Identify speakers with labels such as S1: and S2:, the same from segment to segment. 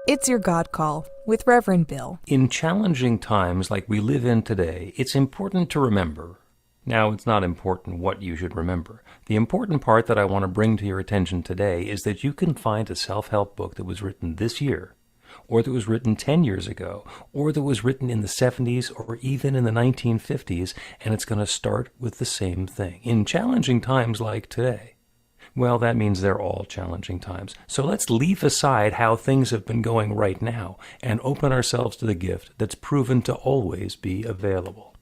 S1: It's Your God Call with Reverend Bill.
S2: In challenging times like we live in today, it's important to remember. Now, it's not important what you should remember. The important part that I want to bring to your attention today is that you can find a self-help book that was written this year, or that was written 10 years ago, or that was written in the 70s or even in the 1950s, and it's going to start with the same thing. In challenging times like today, well, that means they're all challenging times. So let's leave aside how things have been going right now and open ourselves to the gift that's proven to always be available.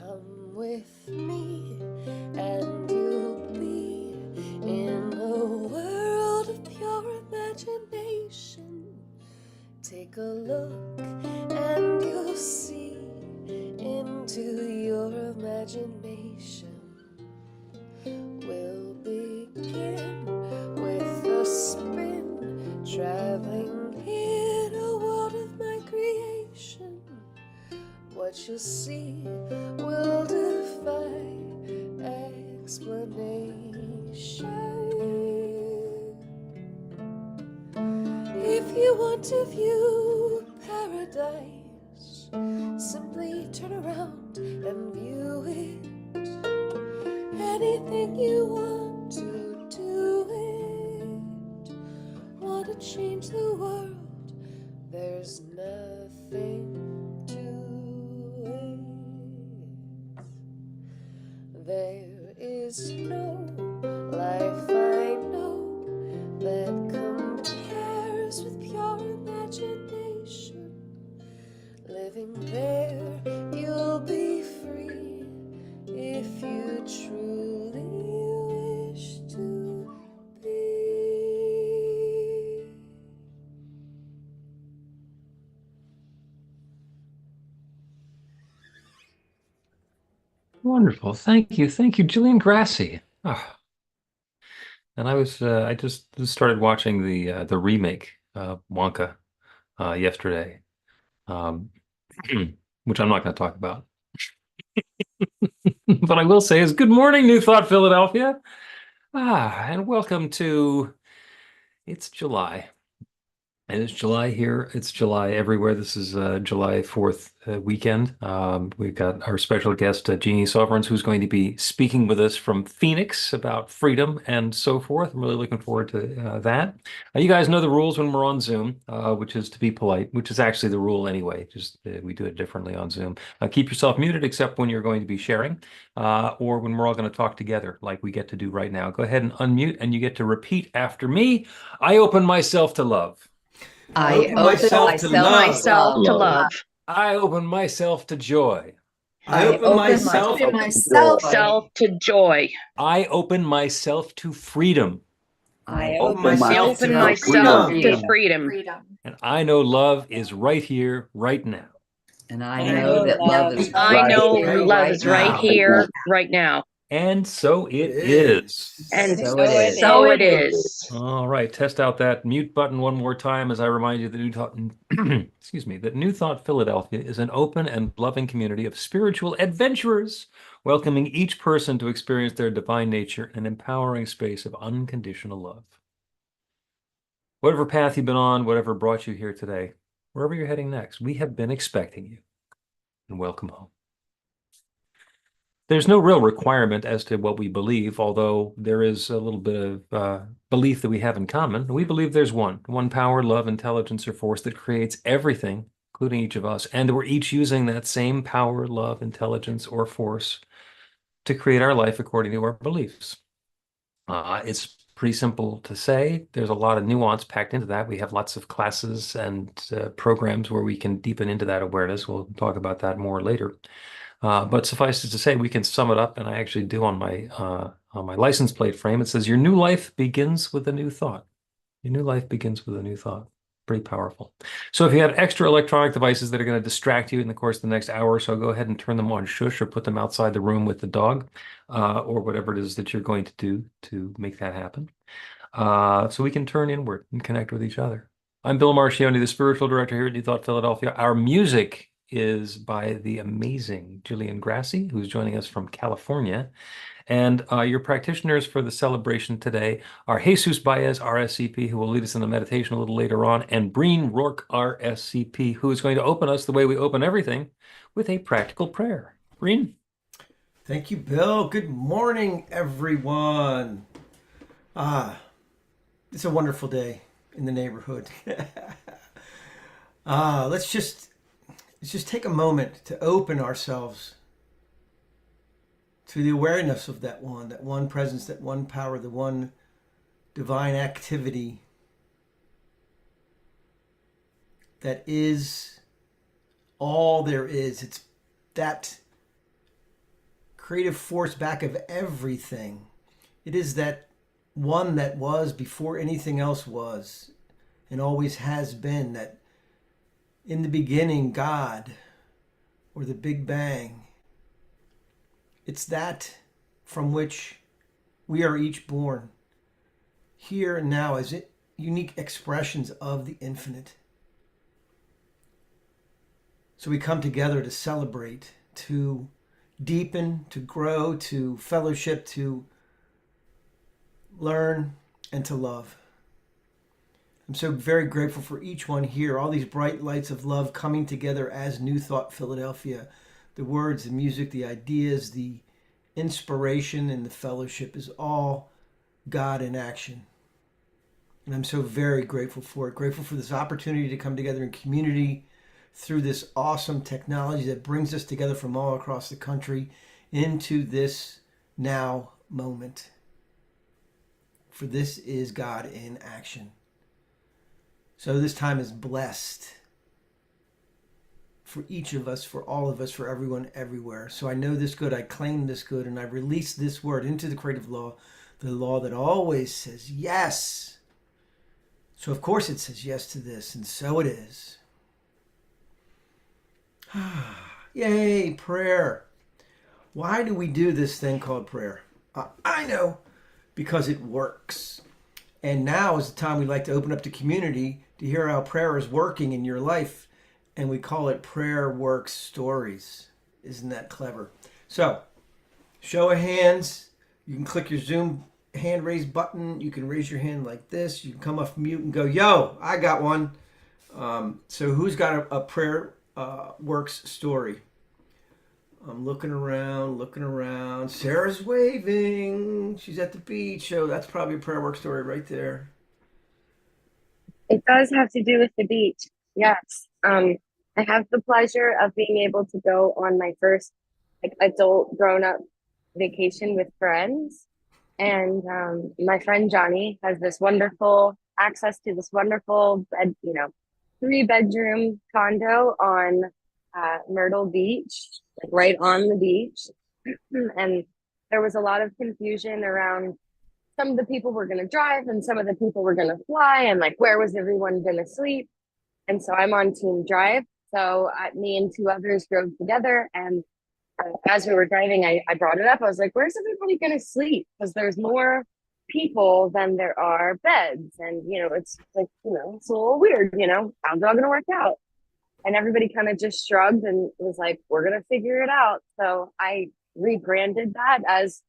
S3: Come with me and you'll be in a world of pure imagination. Take a look and you'll see into your imagination. We'll begin with a spin, traveling in a world of my creation. What you'll see will defy explanation. If you want to view paradise, simply turn around and view it. Anything you want to do it. Want to change the world, there's nothing to it. There is no life I know that compares with pure imagination. Living there, you'll be free if you truly wish to be.
S2: Wonderful. Thank you. Thank you, Gillian Grassi. Oh. And I just started watching the remake, Wonka, yesterday, um, which I'm not going to talk about. But I will say is good morning, New Thought Philadelphia. And welcome to, it's July. And it's July here. It's July everywhere. This is July 4th weekend. We've got our special guest, Jeannie Soverns, who's going to be speaking with us from Phoenix about freedom and so forth. I'm really looking forward to that. You guys know the rules when we're on Zoom, which is to be polite, which is actually the rule anyway. Just we do it differently on Zoom. Keep yourself muted except when you're going to be sharing or when we're all going to talk together like we get to do right now. Go ahead and unmute and you get to repeat after me. I open myself to love.
S4: I open myself to love.
S2: I open myself to joy.
S4: I open myself to joy.
S2: I open myself to freedom.
S4: I open myself to freedom.
S2: And I know love is right here, right now.
S5: And I know that love is
S4: right here, right now.
S2: And so it is.
S4: And so it is.
S2: All right, test out that mute button one more time as I remind you that New Thought, excuse me, that New Thought Philadelphia is an open and loving community of spiritual adventurers, welcoming each person to experience their divine nature and empowering space of unconditional love. Whatever path you've been on, whatever brought you here today, wherever you're heading next, we have been expecting you. And welcome home. There's no real requirement as to what we believe, although there is a little bit of belief that we have in common. We believe there's one power, love, intelligence, or force that creates everything, including each of us, and we're each using that same power, love, intelligence, or force to create our life according to our beliefs. It's pretty simple to say. There's a lot of nuance packed into that. We have lots of classes and programs where we can deepen into that awareness. We'll talk about that more later. But suffice it to say, we can sum it up, and I actually do on my license plate frame. It says, your new life begins with a new thought. Your new life begins with a new thought. Pretty powerful. So if you have extra electronic devices that are going to distract you in the course of the next hour or so, go ahead and turn them on shush or put them outside the room with the dog, or whatever it is that you're going to do to make that happen. So we can turn inward and connect with each other. I'm Bill Marcioni, the spiritual director here at New Thought Philadelphia. Our music is by the amazing Jillian Grassi, who's joining us from California. And your practitioners for the celebration today are Jesus Baez, RSCP, who will lead us in the meditation a little later on, and Breen Rourke, RSCP, who is going to open us the way we open everything with a practical prayer. Breen?
S6: Thank you, Bill. Good morning, everyone. It's a wonderful day in the neighborhood. Let's just take a moment to open ourselves to the awareness of that one presence, that one power, the one divine activity that is all there is. It's that creative force back of everything. It is that one that was before anything else was and always has been, that in the beginning, God, or the Big Bang. It's that from which we are each born, here and now, as unique expressions of the infinite. So we come together to celebrate, to deepen, to grow, to fellowship, to learn, and to love. I'm so very grateful for each one here, all these bright lights of love coming together as New Thought Philadelphia. The words, the music, the ideas, the inspiration, and the fellowship is all God in action. And I'm so very grateful for it. Grateful for this opportunity to come together in community through this awesome technology that brings us together from all across the country into this now moment. For this is God in action. So this time is blessed for each of us, for all of us, for everyone, everywhere. So I know this good, I claim this good, and I release this word into the creative law, the law that always says yes. So of course it says yes to this, and so it is. Yay, prayer. Why do we do this thing called prayer? I know, because it works. And now is the time we like to open up to community to hear how prayer is working in your life. And we call it Prayer Works Stories. Isn't that clever? So, show of hands. You can click your Zoom hand raise button. You can raise your hand like this. You can come off mute and go, yo, I got one. So who's got a Prayer Works story? I'm looking around. Sarah's waving. She's at the beach. Oh, that's probably a Prayer Works story right there.
S4: It does have to do with the beach. Yes. I have the pleasure of being able to go on my first adult grown-up vacation with friends. And my friend Johnny has this wonderful access to this wonderful bed, 3-bedroom condo on Myrtle Beach, right on the beach. And there was a lot of confusion around some of the people were going to drive and some of the people were going to fly, and where was everyone going to sleep? And so I'm on team drive. So me and 2 others drove together, and as we were driving, I brought it up. I was like, where's everybody going to sleep? Because there's more people than there are beds. And, it's it's a little weird, how's it all going to work out? And everybody kind of just shrugged and was like, we're going to figure it out. So I rebranded that as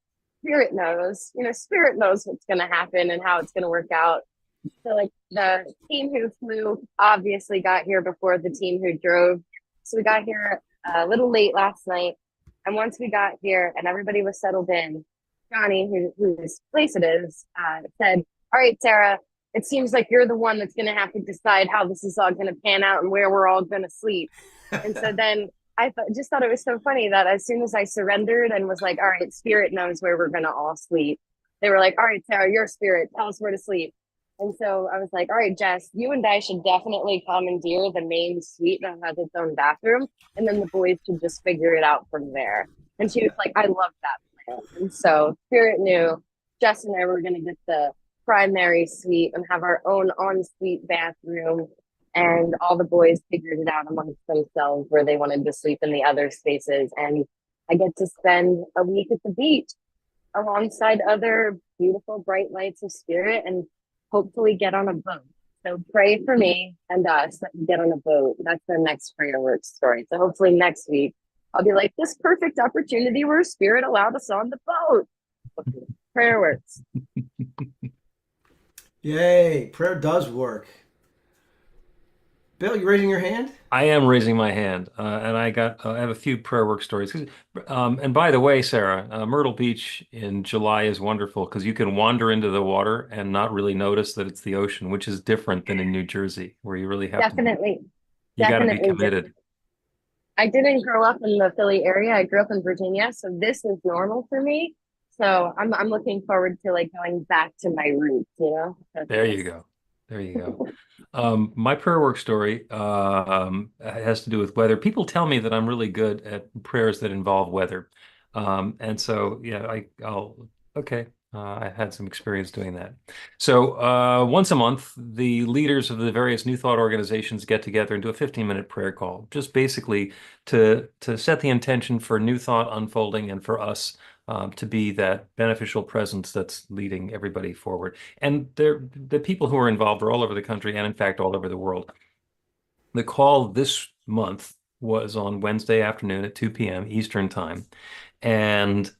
S4: Spirit knows. Spirit knows what's going to happen and how it's going to work out. So the team who flew obviously got here before the team who drove. So we got here a little late last night. And once we got here and everybody was settled in, Johnny, whose place it is, said, all right, Sarah, it seems like you're the one that's going to have to decide how this is all going to pan out and where we're all going to sleep. And so then I just thought it was so funny that as soon as I surrendered and was like, all right, Spirit knows where we're going to all sleep, they were like, all right, Sarah, your Spirit, tell us where to sleep. And so I was like, all right, Jess, you and I should definitely commandeer the main suite that has its own bathroom. And then the boys should just figure it out from there. And she was like, I love that plan. And so Spirit knew Jess and I were going to get the primary suite and have our own ensuite bathroom. And all the boys figured it out amongst themselves where they wanted to sleep in the other spaces. And I get to spend a week at the beach alongside other beautiful, bright lights of spirit and hopefully get on a boat. So pray for me and us that we get on a boat. That's the next prayer work story. So hopefully next week I'll be like, this perfect opportunity where spirit allowed us on the boat. Okay. Prayer works.
S6: Yay, prayer does work. Bill, you raising your hand?
S2: I am raising my hand, and I have a few prayer work stories. And by the way, Sarah, Myrtle Beach in July is wonderful because you can wander into the water and not really notice that it's the ocean, which is different than in New Jersey, where you really have
S4: Definitely.
S2: you got to be
S4: Definitely
S2: committed.
S4: different. I didn't grow up in the Philly area. I grew up in Virginia, so this is normal for me. So I'm looking forward to like going back to my roots, you know?
S2: There you go. There you go. My prayer work story has to do with weather. People tell me that I'm really good at prayers that involve weather. And so, yeah, okay. I had some experience doing that. So, once a month, the leaders of the various New Thought organizations get together and do a 15-minute prayer call, just basically to set the intention for New Thought unfolding and for us to be that beneficial presence that's leading everybody forward. And the people who are involved are all over the country and, in fact, all over the world. The call this month was on Wednesday afternoon at 2 p.m. Eastern Time, and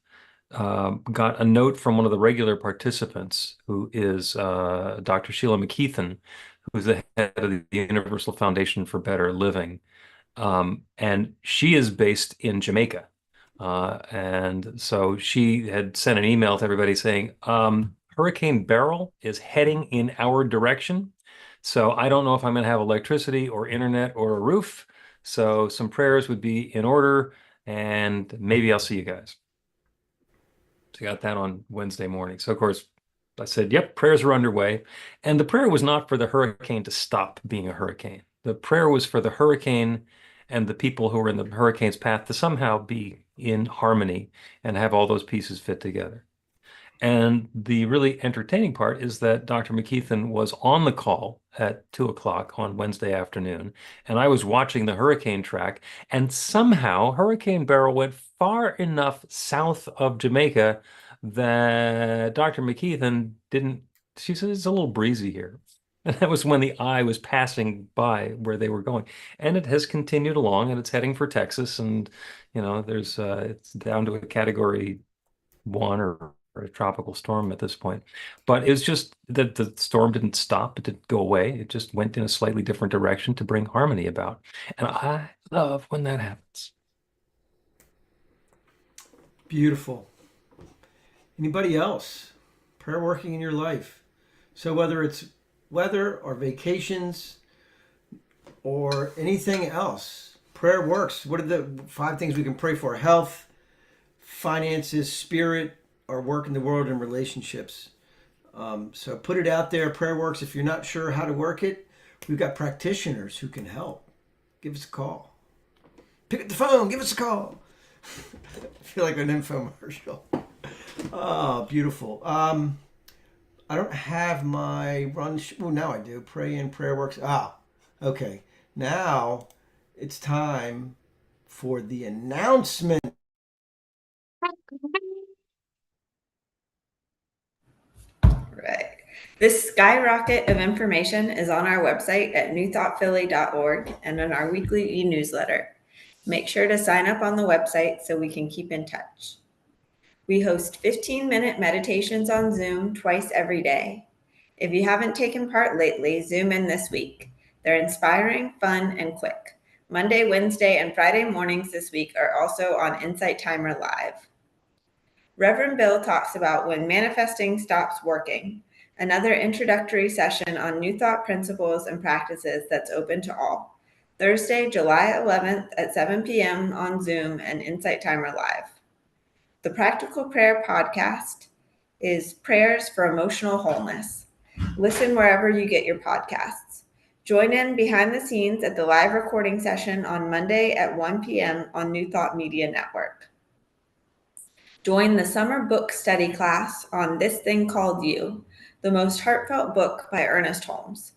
S2: got a note from one of the regular participants, who is Dr. Sheila McKeithen, who's the head of the Universal Foundation for Better Living. And she is based in Jamaica. And so she had sent an email to everybody saying, Hurricane Beryl is heading in our direction. So I don't know if I'm going to have electricity or internet or a roof. So some prayers would be in order, and maybe I'll see you guys. So I got that on Wednesday morning. So of course, I said, yep, prayers are underway. And the prayer was not for the hurricane to stop being a hurricane. The prayer was for the hurricane and the people who are in the hurricane's path to somehow be in harmony and have all those pieces fit together. And the really entertaining part is that Dr. McKeithen was on the call at 2 o'clock on Wednesday afternoon, and I was watching the hurricane track, and somehow Hurricane Beryl went far enough south of Jamaica that Dr. McKeithen didn't. She said it's a little breezy here. And that was when the eye was passing by where they were going. And it has continued along, and it's heading for Texas. And, it's down to a category 1 or a tropical storm at this point. But it was just that the storm didn't stop. It didn't go away. It just went in a slightly different direction to bring harmony about. And I love when that happens.
S6: Beautiful. Anybody else? Prayer working in your life. So whether it's weather or vacations or anything else, prayer works. What are the 5 things we can pray for? Health, finances, spirit, our work in the world, and relationships. So put it out there. Prayer works. If you're not sure how to work it, we've got practitioners who can help. Give us a call. Pick up the phone. Give us a call. I feel like an infomercial. Oh, beautiful. I don't have my run. Now I do. Pray in, prayer works. Okay. Now it's time for the announcement.
S7: Right. This skyrocket of information is on our website at newthoughtphilly.org and in our weekly e-newsletter. Make sure to sign up on the website so we can keep in touch. We host 15-minute meditations on Zoom twice every day. If you haven't taken part lately, Zoom in this week. They're inspiring, fun, and quick. Monday, Wednesday, and Friday mornings this week are also on Insight Timer Live. Reverend Bill talks about when manifesting stops working, another introductory session on New Thought principles and practices that's open to all. Thursday, July 11th at 7 p.m. on Zoom and Insight Timer Live. The Practical Prayer Podcast is Prayers for Emotional Wholeness. Listen wherever you get your podcasts. Join in behind the scenes at the live recording session on Monday at 1 p.m. on New Thought Media Network. Join the summer book study class on This Thing Called You, the most heartfelt book by Ernest Holmes.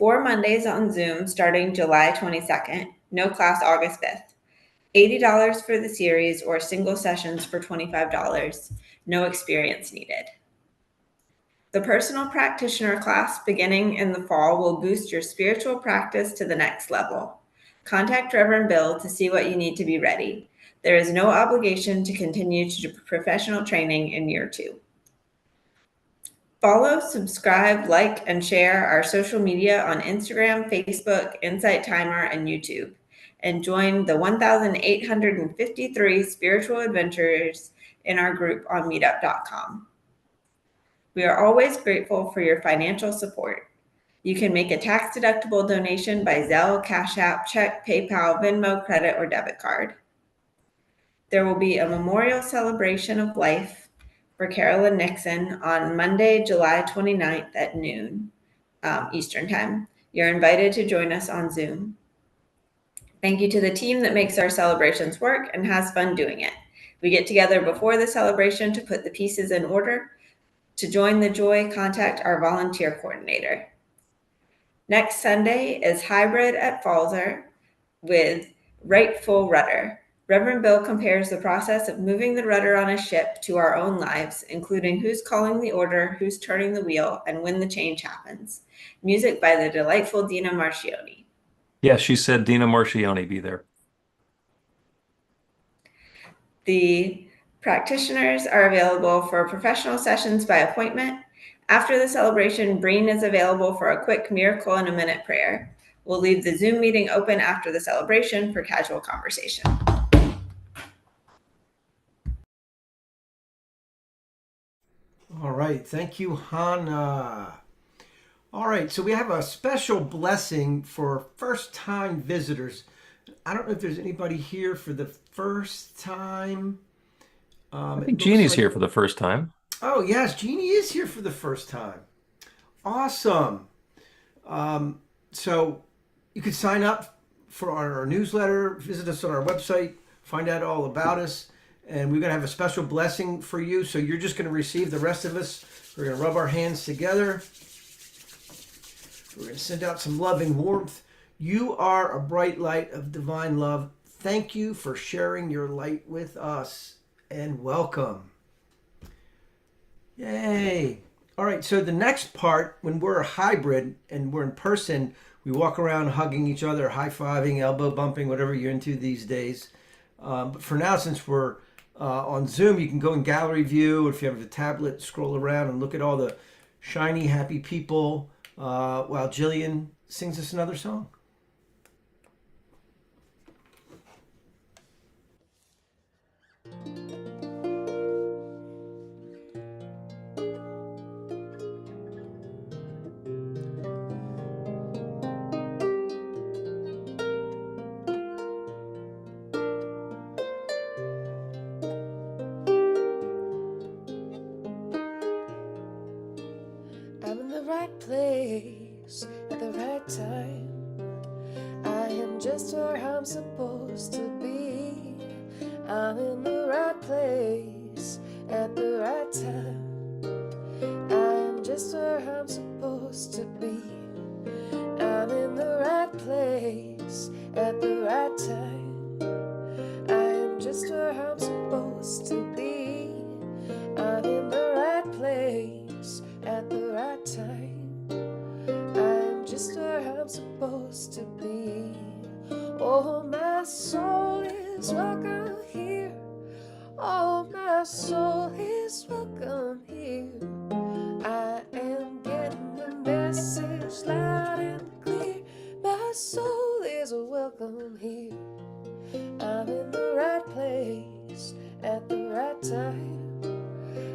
S7: 4 Mondays on Zoom starting July 22nd, no class August 5th. $80 for the series or single sessions for $25, no experience needed. The personal practitioner class beginning in the fall will boost your spiritual practice to the next level. Contact Reverend Bill to see what you need to be ready. There is no obligation to continue to do professional training in year 2. Follow, subscribe, like, and share our social media on Instagram, Facebook, Insight Timer, and YouTube. And join the 1,853 spiritual adventurers in our group on meetup.com. We are always grateful for your financial support. You can make a tax-deductible donation by Zelle, Cash App, check, PayPal, Venmo, credit, or debit card. There will be a memorial celebration of life for Carolyn Nixon on Monday, July 29th at noon Eastern Time. You're invited to join us on Zoom. Thank you to the team that makes our celebrations work and has fun doing it. We get together before the celebration to put the pieces in order. To join the joy, contact our volunteer coordinator. Next Sunday is hybrid at Falzer with Rightful Rudder. Reverend Bill compares the process of moving the rudder on a ship to our own lives, including who's calling the order, who's turning the wheel, and when the change happens. Music by the delightful Dina Marchioni.
S2: Yeah, she said Dina Marchioni be there.
S7: The practitioners are available for professional sessions by appointment. After the celebration, Breen is available for a quick miracle in a minute prayer. We'll leave the Zoom meeting open after the celebration for casual conversation.
S6: All right. Thank you, Hannah. All right. So we have a special blessing for first-time visitors. I don't know if there's anybody here for the first time.
S2: I think Jeannie's here for the first time.
S6: Oh, yes. Jeannie is here for the first time. Awesome. So you can sign up for our newsletter, visit us on our website, find out all about us. And we're going to have a special blessing for you. So you're just going to receive the rest of us. We're going to rub our hands together. We're going to send out some loving warmth. You are a bright light of divine love. Thank you for sharing your light with us. And welcome. Yay. All right. So the next part, when we're a hybrid and we're in person, we walk around hugging each other, high-fiving, elbow bumping, whatever you're into these days. But for now, since we're on Zoom, you can go in gallery view. If you have a tablet, scroll around and look at all the shiny, happy people while Jillian sings us another song.
S3: I'm in the right place at the right time. I am just where I'm supposed to be. I'm in the right place at the right time. I am just where I'm supposed to be. I'm in the right place at the right time. I am just where I'm supposed to be. I'm in the right place at the right time. I'm just where I'm supposed to be. Oh, my soul is welcome here. Oh, my soul is welcome here. I am getting the message loud and clear. My soul is welcome here. I'm in the right place at the right time.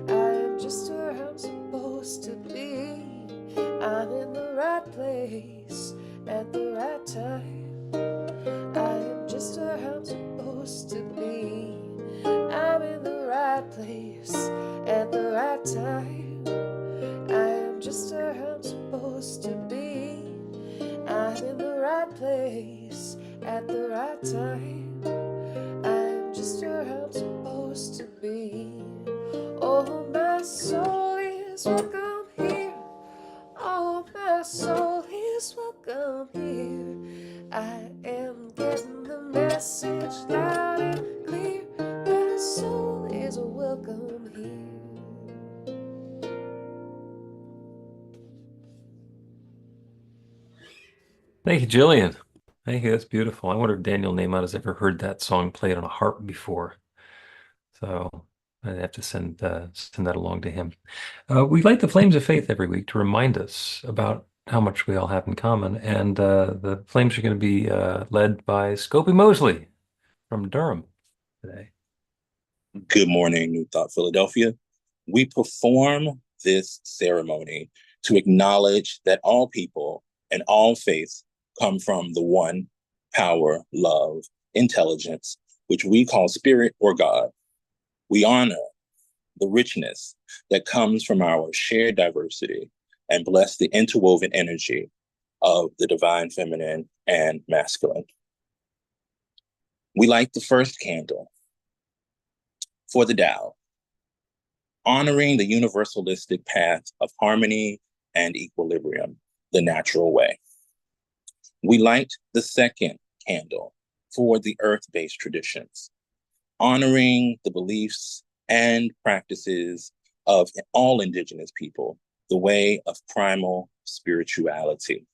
S3: I am just where I'm supposed to be. I'm in the right place at the right time. I am just where I'm supposed to be. I'm in the right place at the right time. I am just where I'm supposed to be. I'm in the right place at the right time. I am just where I'm supposed to be. Oh, my soul is welcome here. Oh, my soul is welcome
S2: Thank you, Jillian. Thank you. That's beautiful. I wonder if Daniel Nahmod has ever heard that song played on a harp before. So I'd have to send that along to him. We light the flames of faith every week to remind us about how much we all have in common. And the flames are going to be led by Scopey Mosley from Durham today.
S8: Good morning, New Thought Philadelphia. We perform this ceremony to acknowledge that all people and all faiths come from the one power, love, intelligence, which we call spirit or God. We honor the richness that comes from our shared diversity and bless the interwoven energy of the divine feminine and masculine. We light the first candle for the Tao, honoring the universalistic path of harmony and equilibrium, the natural way. We light the second candle for the earth-based traditions, honoring the beliefs and practices of all indigenous people, the way of primal spirituality.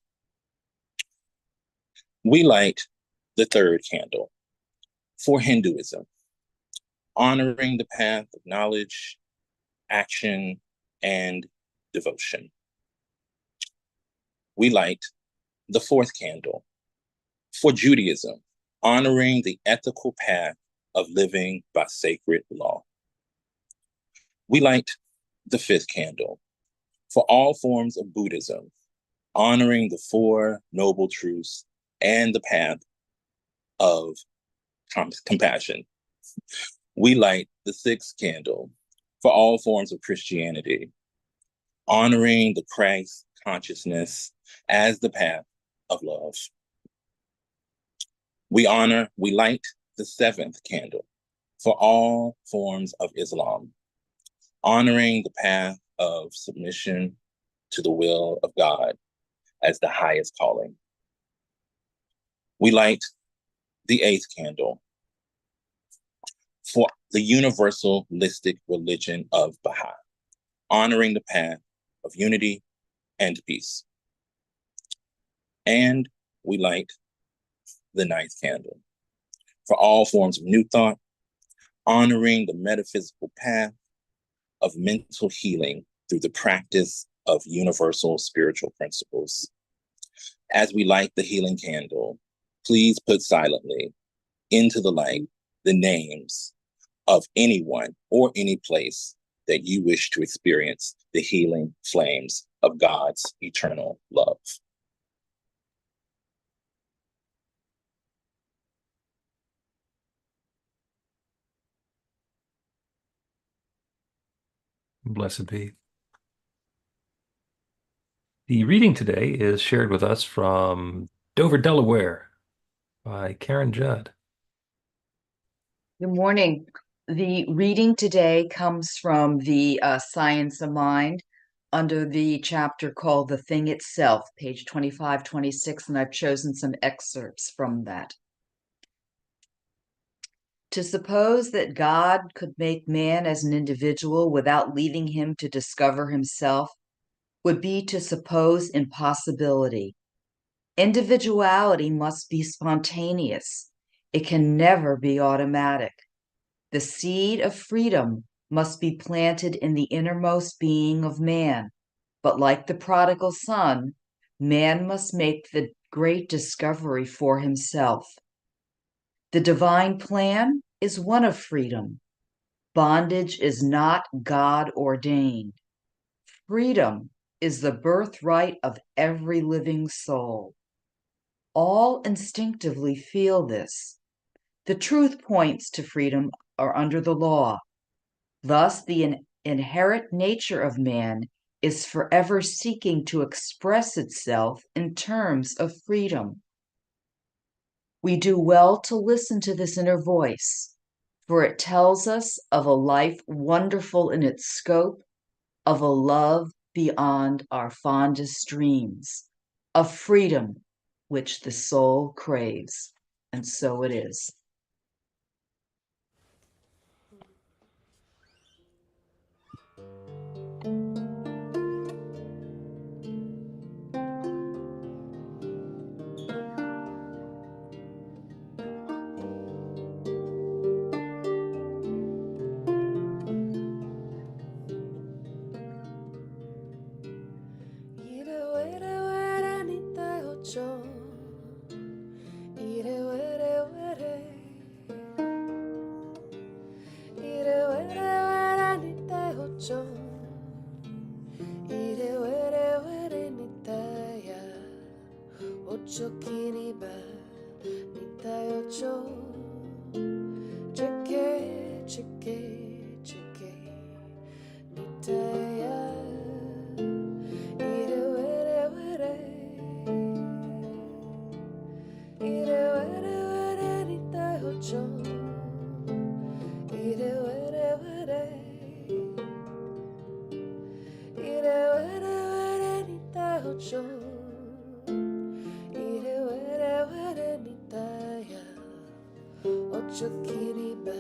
S8: We light the third candle for Hinduism, honoring the path of knowledge, action, and devotion. We light the fourth candle for Judaism, honoring the ethical path of living by sacred law. We light the fifth candle for all forms of Buddhism, honoring the Four Noble Truths and the path of compassion. We light the sixth candle for all forms of Christianity, honoring the Christ consciousness as the path of love. We light the seventh candle for all forms of Islam, honoring the path of submission to the will of God as the highest calling. We light the eighth candle for the universalistic religion of Baha'i, honoring the path of unity and peace. And we light the ninth candle for all forms of New Thought, honoring the metaphysical path of mental healing through the practice of universal spiritual principles. As we light the healing candle, please put silently into the light the names of anyone or any place that you wish to experience the healing flames of God's eternal love.
S2: Blessed be. The reading today is shared with us from Dover, Delaware, by Karen Judd.
S5: Good morning. The reading today comes from the Science of Mind under the chapter called The Thing Itself, page 25, 26, and I've chosen some excerpts from that. To suppose that God could make man as an individual without leaving him to discover himself would be to suppose impossibility. Individuality must be spontaneous. It can never be automatic. The seed of freedom must be planted in the innermost being of man. But like the prodigal son, man must make the great discovery for himself. The divine plan is one of freedom. Bondage is not God ordained. Freedom is the birthright of every living soul. All instinctively feel this. The truth points to freedom are under the law. Thus, the inherent nature of man is forever seeking to express itself in terms of freedom. We do well to listen to this inner voice, for it tells us of a life wonderful in its scope, of a love beyond our fondest dreams, of freedom which the soul craves. And so it is.
S3: Ochokini ba nitayo cho. Chike, chike, chike. Nitaya. Ire were were. Ire were were nitayo cho. Ire were were. Ire were were nitayo cho. Ire were were nitaya. Ochokiri ba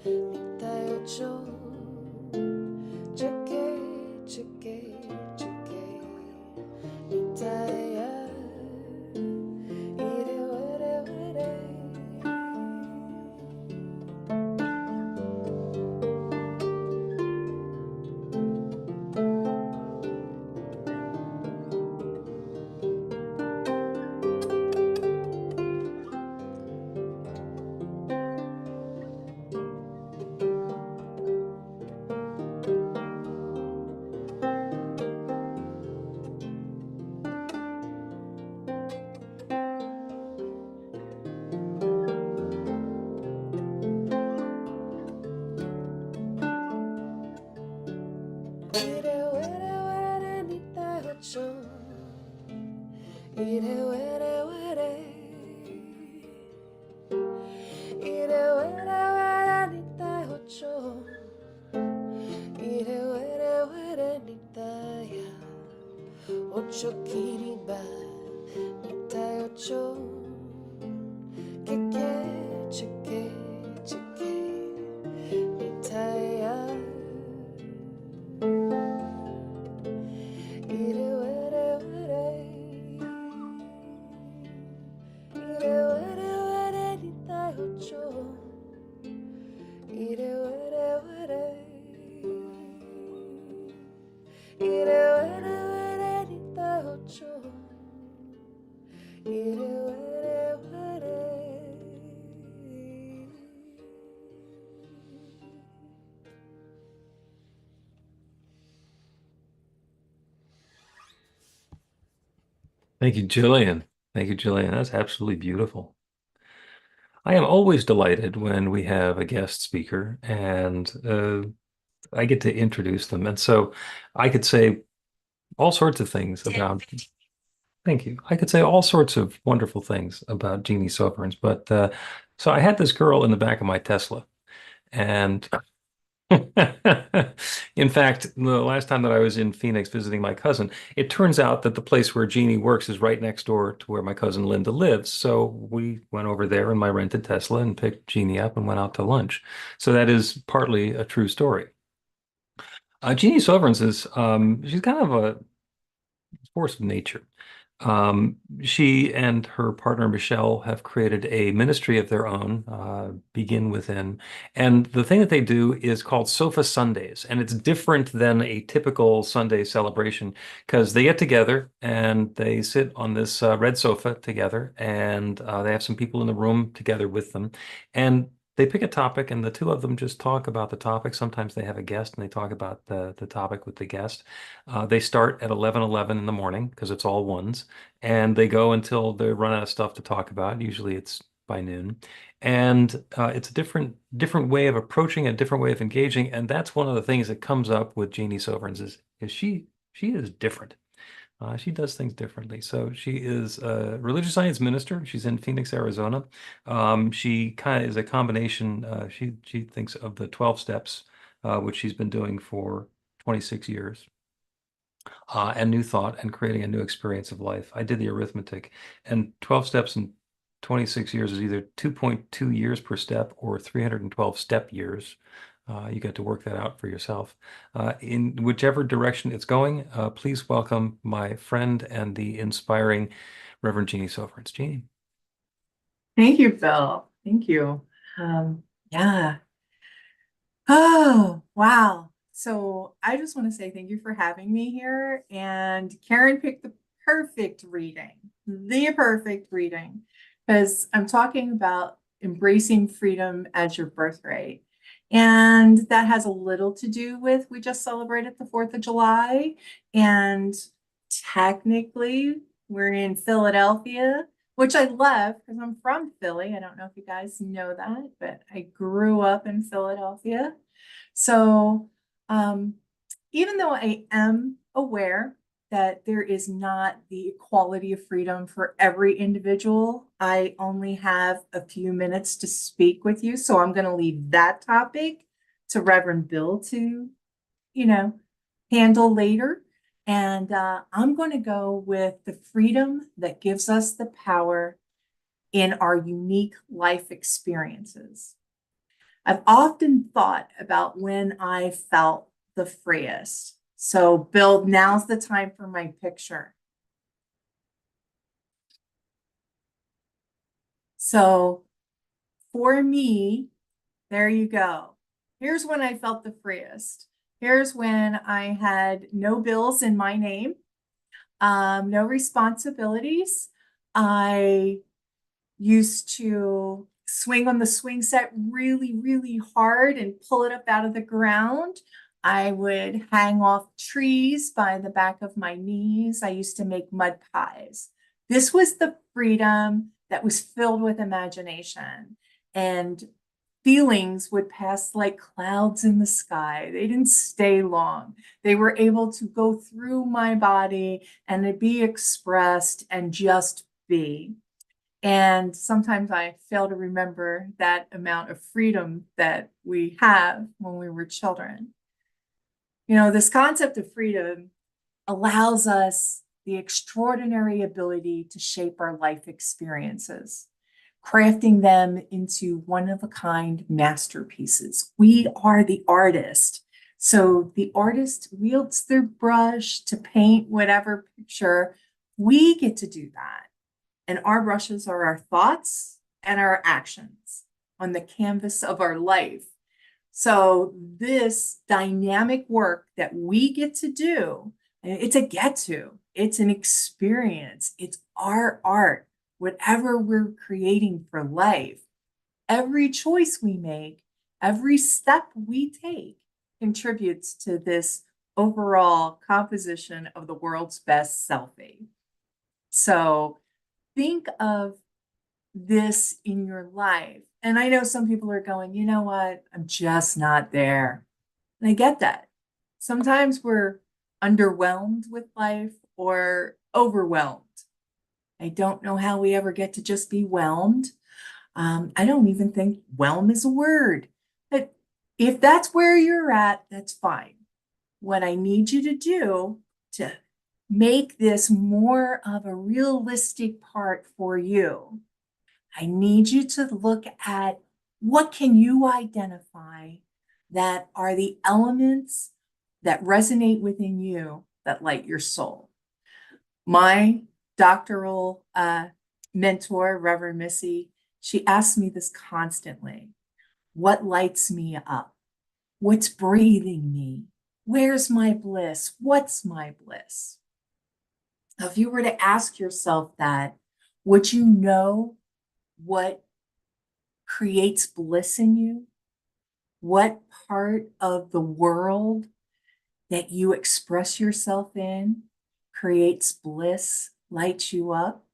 S3: nitayo cho. Chike, chike, chike. Nitaya. Ire were were. Ire were were nitayo cho. Ire were were. Ire were were nitayo cho. Ire were were nitaya. Ochokiri ba nitayo cho. Kike, chike, chike. Nitaya. Ire were were. Ire were were nitayo cho. Ire were were. Ire were were nitayo cho. Ire were were.
S2: Thank you, Jillian. Thank you, Jillian. That's absolutely beautiful. I am always delighted when we have a guest speaker and I get to introduce them. And so I could say all sorts of things about, thank you. I could say all sorts of wonderful things about Jeannie Soverns, but so I had this girl in the back of my Tesla. And in fact, the last time that I was in Phoenix visiting my cousin, it turns out that the place where Jeannie works is right next door to where my cousin Linda lives. So we went over there in my rented Tesla and picked Jeannie up and went out to lunch. So that is partly a true story. Jeannie Soverns is she's kind of a force of nature. She and her partner Michelle have created a ministry of their own, Begin Within. And the thing that they do is called Sofa Sundays. And it's different than a typical Sunday celebration because they get together and they sit on this red sofa together and they have some people in the room together with them. And they pick a topic and the two of them just talk about the topic. Sometimes they have a guest and they talk about the topic with the guest. They start at 11:11 in the morning because it's all ones, and they go until they run out of stuff to talk about. Usually it's by noon, and it's a different way of approaching, a different way of engaging, and that's one of the things that comes up with Jeannie Soverns is she is different. She does things differently. So she is a religious science minister. She's in Phoenix, Arizona. She kind of is a combination. She thinks of the 12 steps, which she's been doing for 26 years, and new thought and creating a new experience of life. I did the arithmetic, and 12 steps in 26 years is either 2.2 years per step or 312 step years. You get to work that out for yourself. In whichever direction it's going, please welcome my friend and the inspiring Reverend Jeannie Soverns. Jeannie.
S9: Thank you, Phil. Thank you. Yeah. Oh, wow. So I just want to say thank you for having me here. And Karen picked the perfect reading, because I'm talking about embracing freedom as your birthright. And that has a little to do with, we just celebrated the 4th of July. And technically, We're in Philadelphia, which I love because I'm from Philly. I don't know if you guys know that, but I grew up in Philadelphia. So even though I am aware that there is not the equality of freedom for every individual, I only have a few minutes to speak with you. So I'm going to leave that topic to Reverend Bill to, handle later. And I'm going to go with the freedom that gives us the power in our unique life experiences. I've often thought about when I felt the freest. So, Bill, now's the time for my picture. So, for me, there you go. Here's when I felt the freest. Here's when I had no bills in my name, no responsibilities. I used to swing on the swing set really, really hard and pull it up out of the ground. I would hang off trees by the back of my knees. I used to make mud pies. This was the freedom that was filled with imagination, and feelings would pass like clouds in the sky. They didn't stay long. They were able to go through my body and to be expressed and just be. And sometimes I fail to remember that amount of freedom that we have when we were children. This concept of freedom allows us the extraordinary ability to shape our life experiences, crafting them into one-of-a-kind masterpieces. We are the artist. So the artist wields their brush to paint whatever picture. We get to do that. And our brushes are our thoughts and our actions on the canvas of our life. So this dynamic work that we get to do, it's a it's an experience. It's our art, whatever we're creating for life. Every choice we make, every step we take contributes to this overall composition of the world's best selfie. So think of this in your life. And I know some people are going, you know what? I'm just not there. And I get that. Sometimes we're underwhelmed with life or overwhelmed. I don't know how we ever get to just be whelmed. I don't even think whelm is a word. But if that's where you're at, that's fine. What I need you to do to make this more of a realistic part for you, I need you to look at what can you identify that are the elements that resonate within you that light your soul. My doctoral mentor, Reverend Missy, she asks me this constantly. What lights me up? What's breathing me? Where's my bliss? What's my bliss? If you were to ask yourself that, would you know what creates bliss in you? What part of the world that you express yourself in creates bliss, lights you up?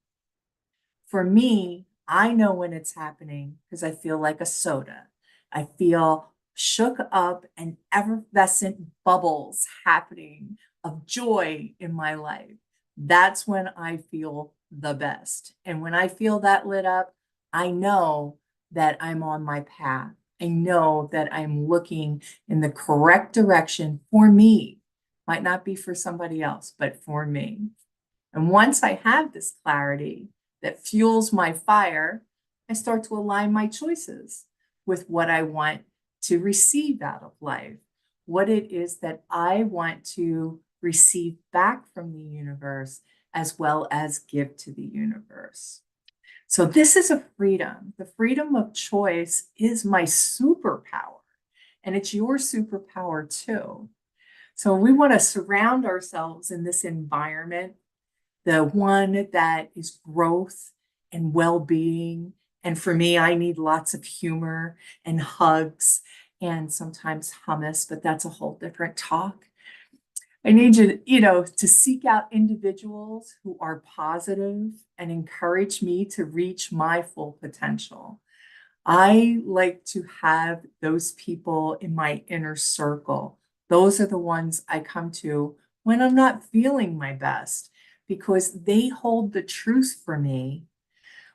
S9: For me, I know when it's happening because I feel like a soda. I feel shook up and effervescent bubbles happening of joy in my life. That's when I feel the best. And when I feel that lit up, I know that I'm on my path. I know that I'm looking in the correct direction for me. Might not be for somebody else, but for me. And once I have this clarity that fuels my fire, I start to align my choices with what I want to receive out of life, what it is that I want to receive back from the universe, as well as give to the universe. So this is a freedom. The freedom of choice is my superpower, and it's your superpower too. So we want to surround ourselves in this environment, the one that is growth and well-being. And for me, I need lots of humor and hugs and sometimes hummus, but that's a whole different talk. I need you, you know, to seek out individuals who are positive and encourage me to reach my full potential. I like to have those people in my inner circle. Those are the ones I come to when I'm not feeling my best because they hold the truth for me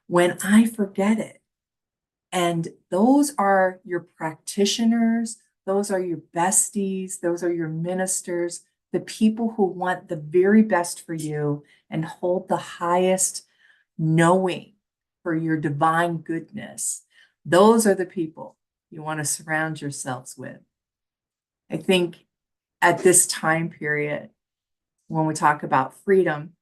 S9: when I forget it. And those are your practitioners, those are your besties, those are your ministers, the people who want the very best for you and hold the highest knowing for your divine goodness. Those are the people you want to surround yourselves with. I think at this time period, when we talk about freedom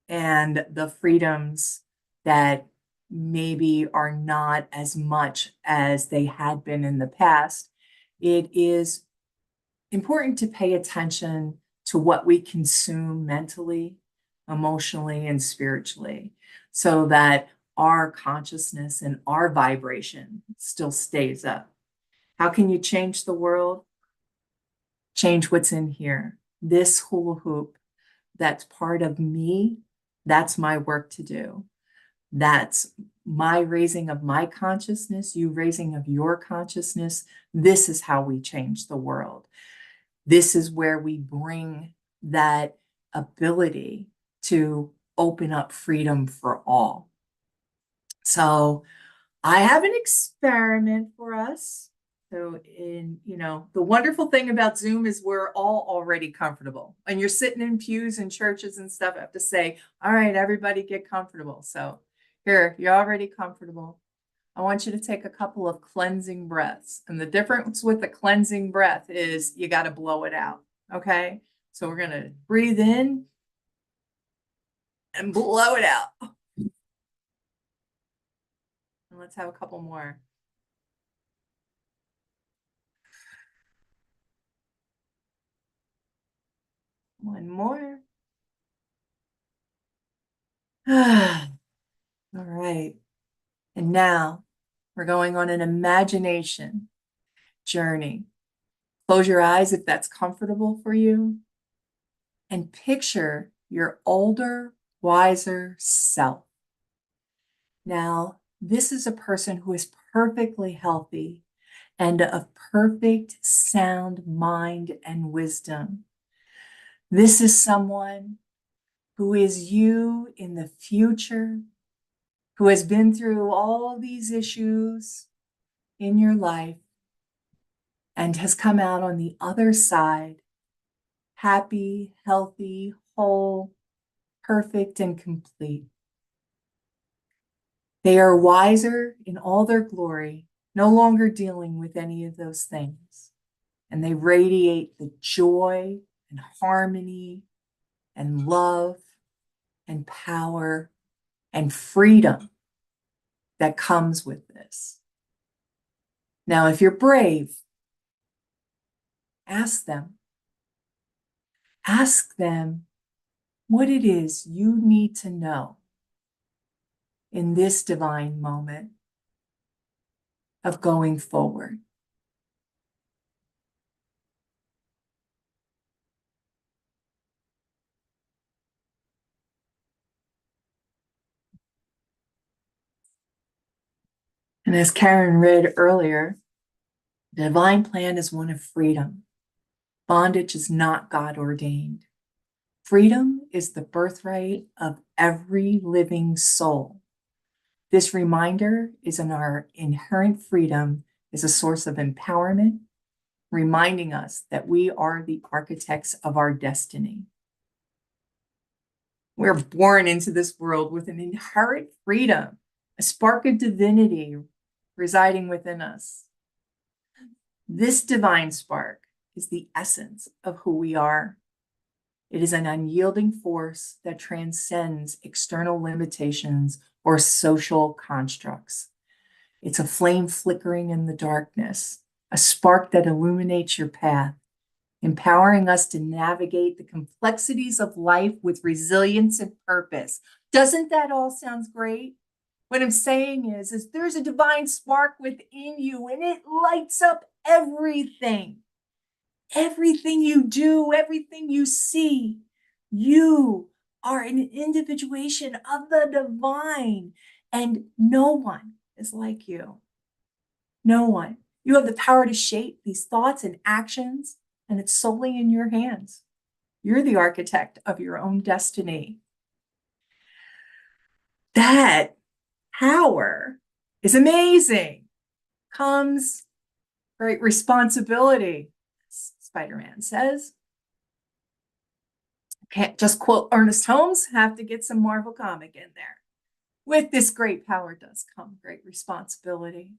S9: and the freedoms that maybe are not as much as they had been in the past, it is important to pay attention to what we consume mentally, emotionally, and spiritually so that our consciousness and our vibration still stays up. How can you change the world? Change what's in here. This hula hoop that's part of me, that's my work to do. That's my raising of my consciousness, you raising of your consciousness. This is how we change the world. This is where we bring that ability to open up freedom for all. So I have an experiment for us. So the wonderful thing about Zoom is we're all already comfortable. And you're sitting in pews and churches and stuff. I have to say, all right, everybody get comfortable. So here, you're already comfortable. I want you to take a couple of cleansing breaths. And the difference with the cleansing breath is you got to blow it out. Okay. So we're going to breathe in and blow it out. And let's have a couple more. One more. All right. And now we're going on an imagination journey. Close your eyes if that's comfortable for you. And picture your older, wiser self. Now, this is a person who is perfectly healthy and of perfect sound mind and wisdom. This is someone who is you in the future, who has been through all these issues in your life and has come out on the other side, happy, healthy, whole, perfect, and complete. They are wiser in all their glory, no longer dealing with any of those things. And they radiate the joy and harmony and love and power and freedom that comes with this. Now, if you're brave, ask them what it is you need to know in this divine moment of going forward. And as Karen read earlier, the divine plan is one of freedom. Bondage is not God ordained. Freedom is the birthright of every living soul. This reminder is in our inherent freedom is a source of empowerment, reminding us that we are the architects of our destiny. We're born into this world with an inherent freedom, a spark of divinity residing within us. This divine spark is the essence of who we are. It is an unyielding force that transcends external limitations or social constructs. It's a flame flickering in the darkness, a spark that illuminates your path, empowering us to navigate the complexities of life with resilience and purpose. Doesn't that all sound great? What I'm saying is there's a divine spark within you and it lights up everything. everything you do, everything you see, you are an individuation of the divine, and no one is like you. No one. You have the power to shape these thoughts and actions, and it's solely in your hands. You're the architect of your own destiny. That power is amazing. Comes great responsibility, as Spider-Man says. Can't just quote Ernest Holmes, have to get some Marvel comic in there. With this great power does come great responsibility.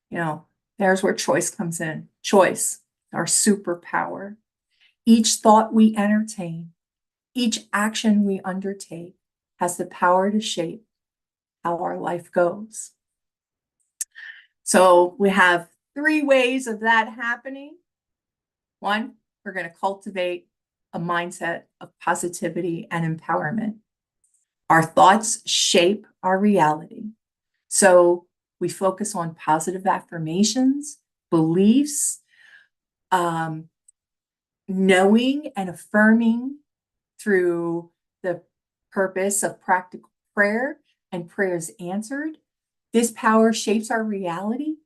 S9: You know, there's where choice comes in. Choice, our superpower. Each thought we entertain, each action we undertake has the power to shape how our life goes. So we have 3 ways of that happening. 1, we're going to cultivate a mindset of positivity and empowerment. Our thoughts shape our reality. So we focus on positive affirmations, beliefs, knowing and affirming through the purpose of practical prayer and prayers answered. This power shapes our reality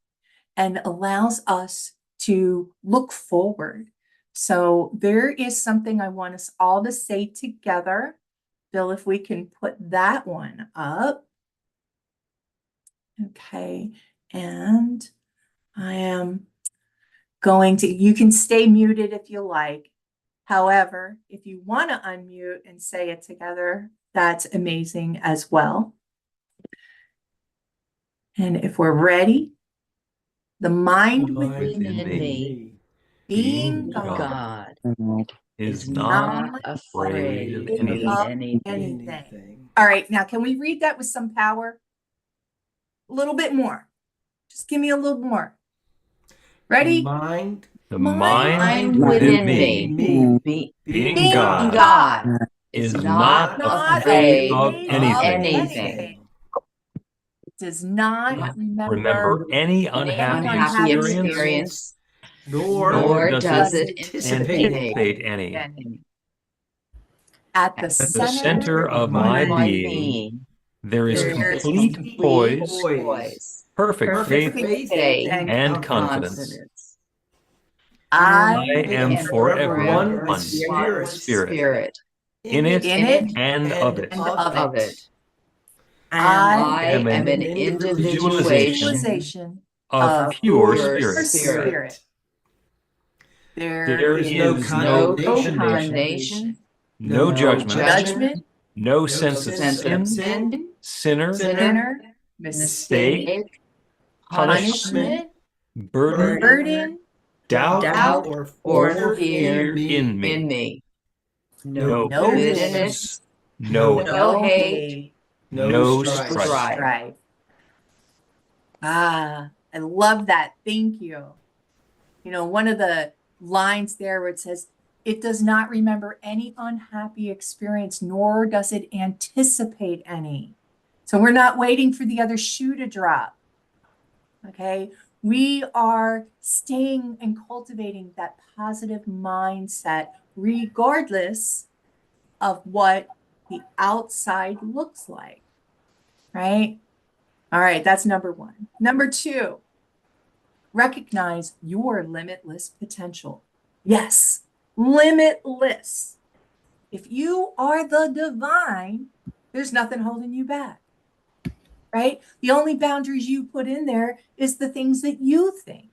S9: and allows us to look forward. So there is something I want us all to say together. Bill, if we can put that one up. Okay, and I am going to, you can stay muted if you like. However, if you want to unmute and say it together, that's amazing as well. And if we're ready, the mind
S5: within me,
S9: being
S5: God,
S2: is
S5: not
S2: not
S5: afraid
S2: of
S5: of
S2: anything.
S9: anything. All right, now can we read that with some power? A little bit more. Just give me a little more. Ready?
S2: The mind
S5: within
S2: me,
S5: me,
S2: being God,
S5: God
S2: is
S5: is
S2: not
S9: not
S2: afraid
S5: afraid
S2: of anything.
S5: anything.
S9: Does not
S2: Remember any unhappy
S5: Unhappy
S2: experience,
S5: experience,
S2: nor
S5: nor
S2: does
S5: does
S2: it
S5: it anticipate
S2: any.
S9: At the
S2: At the center of
S5: my
S2: my being,
S5: being.
S2: there is
S5: There is
S2: complete
S5: complete
S2: poise,
S5: poise,
S2: perfect faith,
S5: faith,
S2: and confidence.
S9: I
S2: I am forever one with spirit, in it and of it.
S5: of it.
S9: I
S5: I am an
S2: individualization
S5: individuation
S2: of pure
S5: pure
S2: spirit.
S9: There
S2: is
S6: no
S2: no
S6: condemnation,
S2: condemnation,
S5: no
S2: no judgment,
S9: judgment,
S2: no sense of sin, sinner,
S9: sinner,
S2: mistake,
S9: punishment,
S2: burden, doubt,
S5: doubt, or fear
S2: in me.
S5: in me.
S2: No
S9: no
S2: bitterness, no
S5: no hate,
S2: no
S6: strife.
S2: strife.
S9: I love that. Thank you. You know, one of the lines there where it says, it does not remember any unhappy experience, nor does it anticipate any. So we're not waiting for the other shoe to drop. Okay. We are staying and cultivating that positive mindset, regardless of what the outside looks like. Right. All right. That's number 1. Number 2, recognize your limitless potential. Yes, limitless. If you are the divine, there's nothing holding you back, right? The only boundaries you put in there is the things that you think,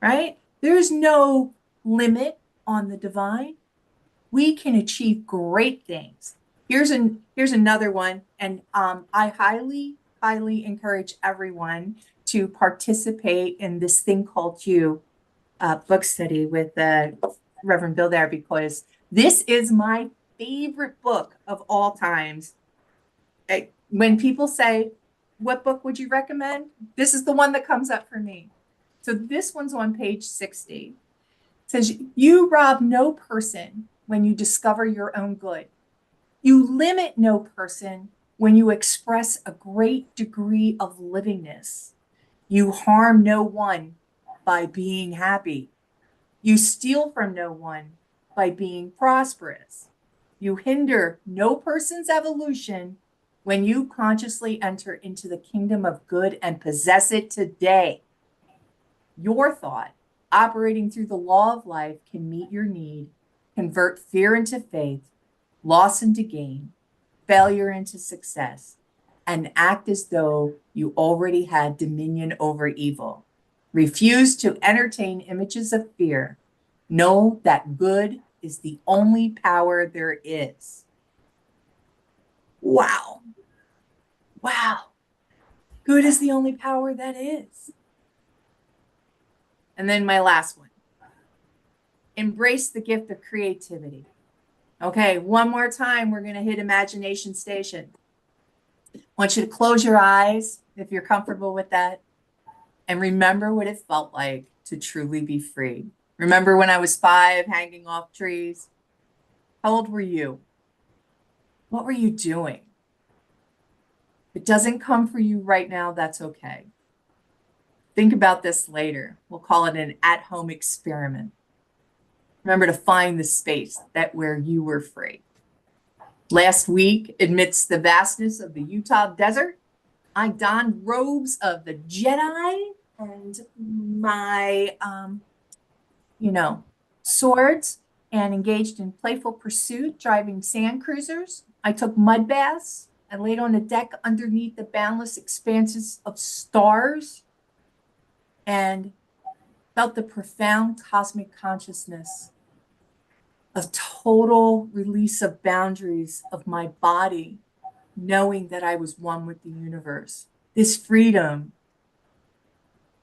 S9: right? There's no limit on the divine. We can achieve great things. Here's another one, and I highly encourage everyone to participate in this thing called You book study with Reverend Bill there, because this is my favorite book of all times. When people say, what book would you recommend? This is the one that comes up for me. So this one's on page 60. It says, you rob no person when you discover your own good. You limit no person when you express a great degree of livingness. You harm no one by being happy. You steal from no one by being prosperous. You hinder no person's evolution when you consciously enter into the kingdom of good and possess it today. Your thought, operating through the law of life, can meet your need, convert fear into faith, loss into gain, failure into success, and act as though you already had dominion over evil. Refuse to entertain images of fear. Know that good is the only power there is. Wow. Wow. Good is the only power that is. And then my last one. Embrace the gift of creativity. Okay, one more time, we're going to hit imagination station. I want you to close your eyes if you're comfortable with that and remember what it felt like to truly be free. Remember when I was 5 hanging off trees? How old were you? What were you doing? If it doesn't come for you right now, that's okay. Think about this later. We'll call it an at-home experiment. Remember to find the space that where you were free. Last week, amidst the vastness of the Utah desert, I donned robes of the Jedi and my, swords and engaged in playful pursuit, driving sand cruisers. I took mud baths. I laid on a deck underneath the boundless expanses of stars and felt the profound cosmic consciousness of total release of boundaries of my body, knowing that I was one with the universe. This freedom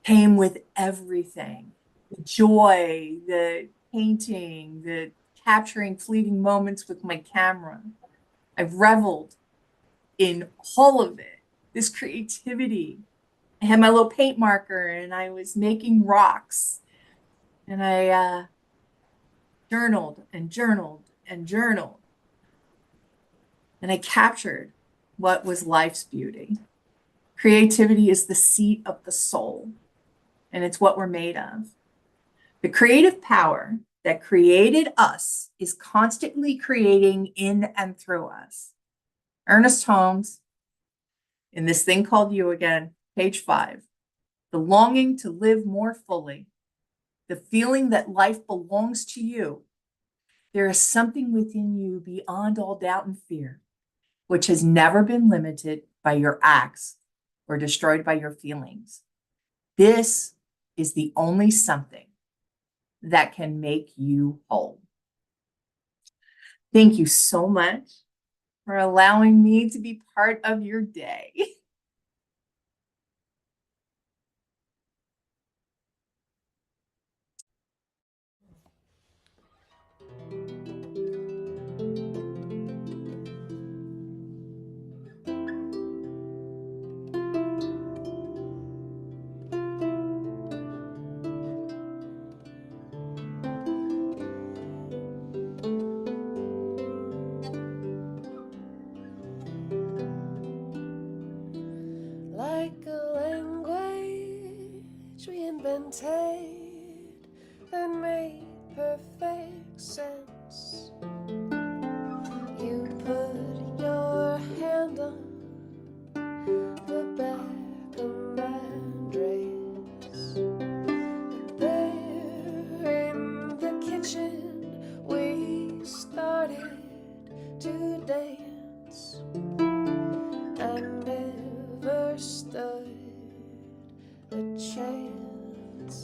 S9: came with everything, the joy, the painting, the capturing fleeting moments with my camera. I reveled in all of it, this creativity. I had my little paint marker and I was making rocks, and I journaled and journaled and journaled. And I captured what was life's beauty. Creativity is the seat of the soul, and it's what we're made of. The creative power that created us is constantly creating in and through us. Ernest Holmes, in this thing called You Again, page 5, the longing to live more fully, the feeling that life belongs to you. There is something within you beyond all doubt and fear, which has never been limited by your acts or destroyed by your feelings. This is the only something that can make you whole. Thank you so much for allowing me to be part of your day.
S3: Like a language we invented that made perfect sense. You put your hand on the back of my dress. There in the kitchen we started to dance. I never stood a chance.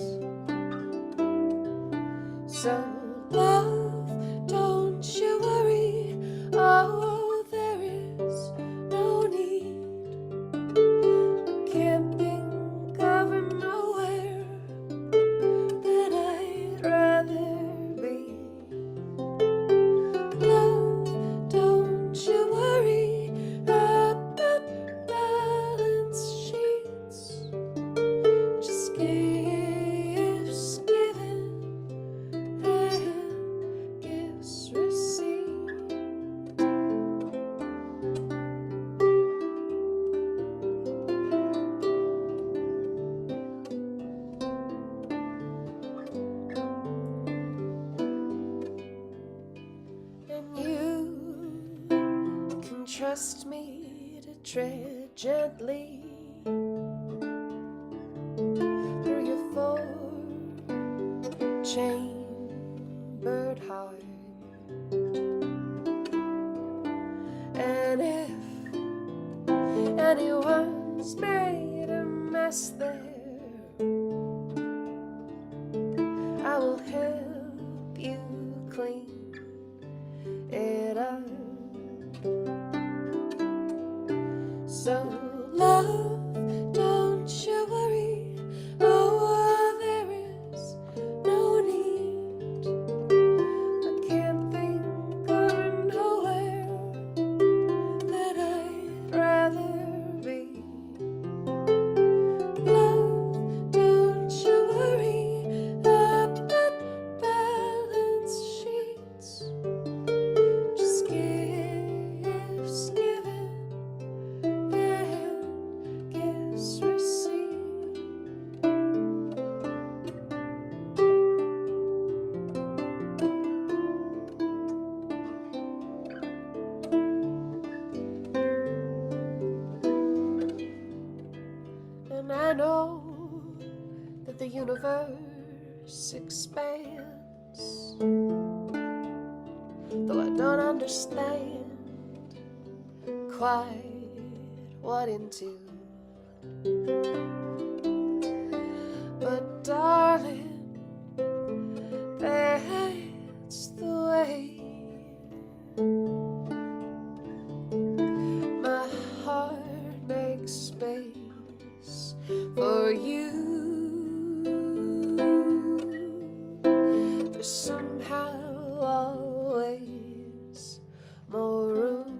S3: So love, don't you worry, oh, there is no need. Can't think of nowhere that I'd rather be. Love, don't you worry about balance sheets. Just gifts given and trust me to tread gently through your four-chambered heart. And if anyone's made a mess there, I will help you clean it up. So love, don't you worry, oh, there is no need. I can't think of nowhere that I'd rather be. Love, don't you worry about balance sheets. Just gifts given and gifts received. And I know that the universe expands, though I don't understand quite what into. But darling, that's the way my heart makes space for you. There's somehow always more room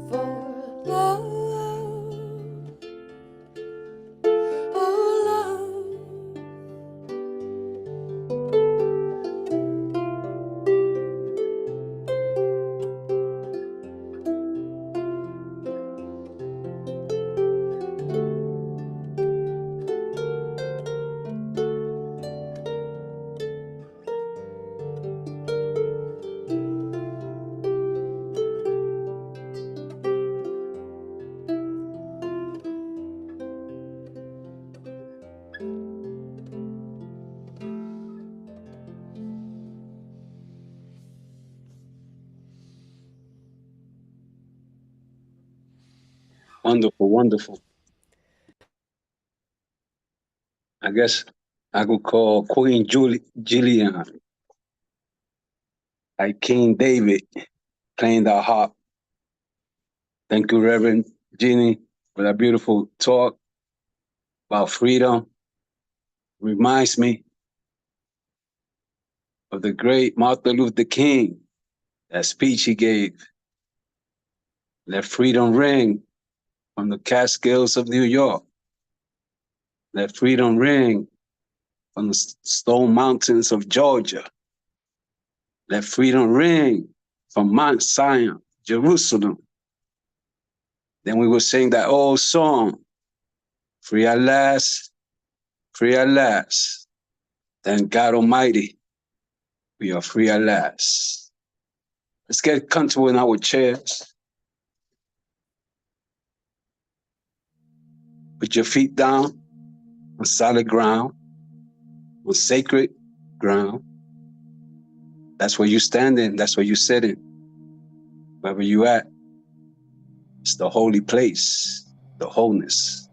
S3: for love. Oh, love.
S10: Wonderful, wonderful. I guess I could call Queen Gillian, like King David, playing the harp. Thank you, Reverend Jeannie, for that beautiful talk about freedom. Reminds me of the great Martin Luther King, that speech he gave. Let freedom ring from the Catskills of New York. Let freedom ring from the Stone Mountains of Georgia. Let freedom ring from Mount Zion, Jerusalem. Then we will sing that old song, free at last, free at last. Thank God Almighty, we are free at last. Let's get comfortable in our chairs. Put your feet down on solid ground, on sacred ground. That's where you're standing, that's where you're sitting. Wherever you at, it's the holy place, the wholeness.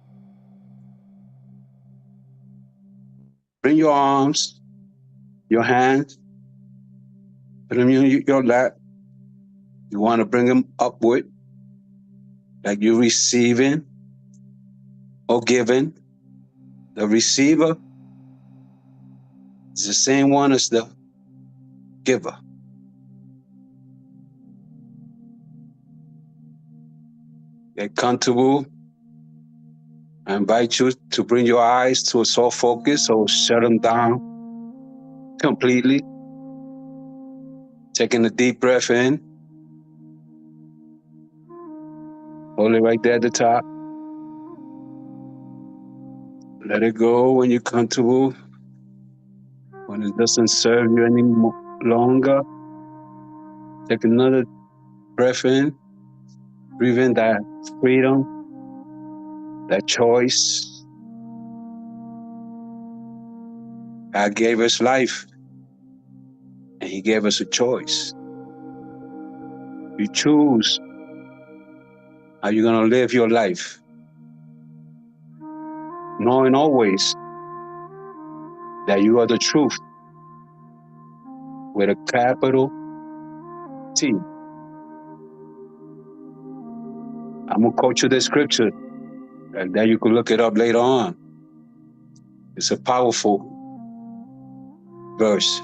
S10: Bring your arms, your hands, put them in your lap. You want to bring them upward, like you're receiving or giving. The receiver is the same one as the giver. Get comfortable. I invite you to bring your eyes to a soft focus or shut them down completely. Taking a deep breath in. Hold it right there at the top. Let it go when you're comfortable. When it doesn't serve you any longer. Take another breath in. Breathe in that freedom, that choice. God gave us life, and He gave us a choice. You choose how you're going to live your life, knowing always that you are the truth with a capital T. I'm going to quote you the scripture, and then you can look it up later on. It's a powerful verse.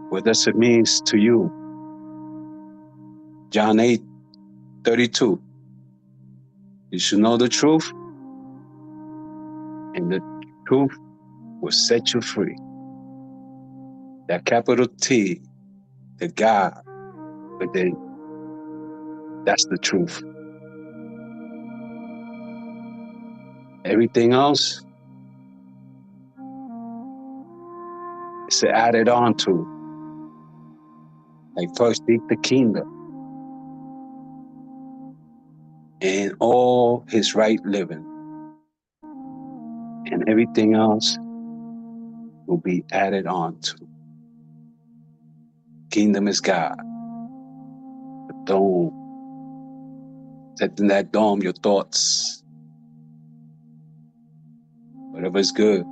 S10: What does it mean to you? John 8:32. You should know the truth, and the truth will set you free. That capital T, the God within, that's the truth. Everything else is added on to. Like first seek the kingdom and all His right living, and everything else will be added on to. Kingdom is God. The dome. Set in that dome your thoughts. Whatever is good,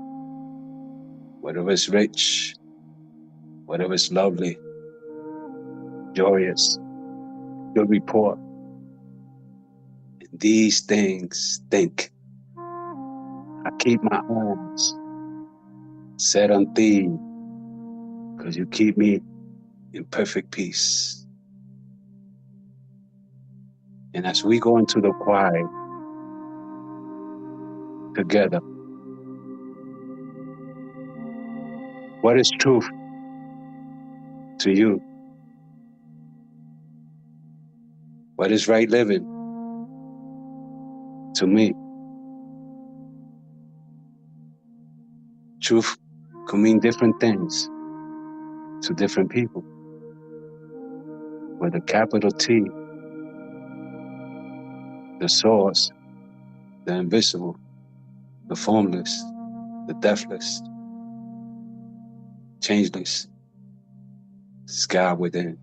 S10: whatever is rich, whatever is lovely, joyous, good report. And these things think. I keep my eyes set on thee, because you keep me in perfect peace. And as we go into the quiet together, what is truth to you? What is right living to me? Truth can mean different things to different people. With a capital T, the source, the invisible, the formless, the deathless, changeless, is God within.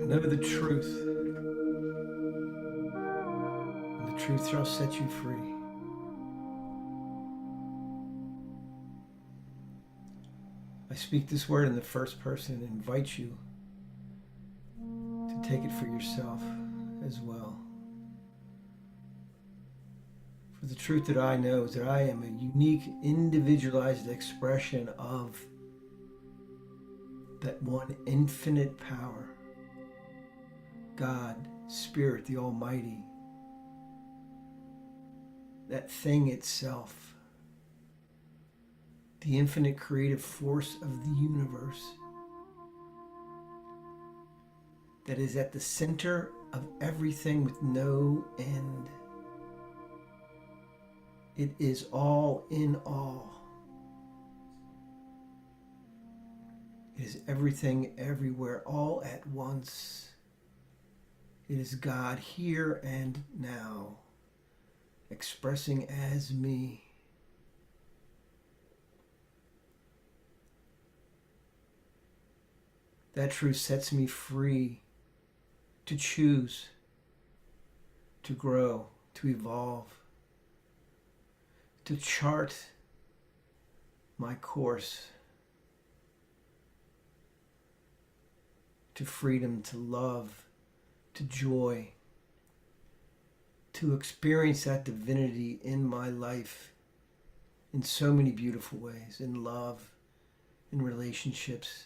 S6: Know the truth, and the truth shall set you free. I speak this word in the first person and invite you to take it for yourself as well. For the truth that I know is that I am a unique, individualized expression of that one infinite power, God, Spirit, the Almighty, that thing itself, the infinite creative force of the universe. that is at the center of everything with no end. It is all in all. It is everything everywhere all at once. It is God here and now, expressing as me. That truth sets me free to choose, to grow, to evolve, to chart my course to freedom, to love, to joy, to experience that divinity in my life in so many beautiful ways, in love, in relationships,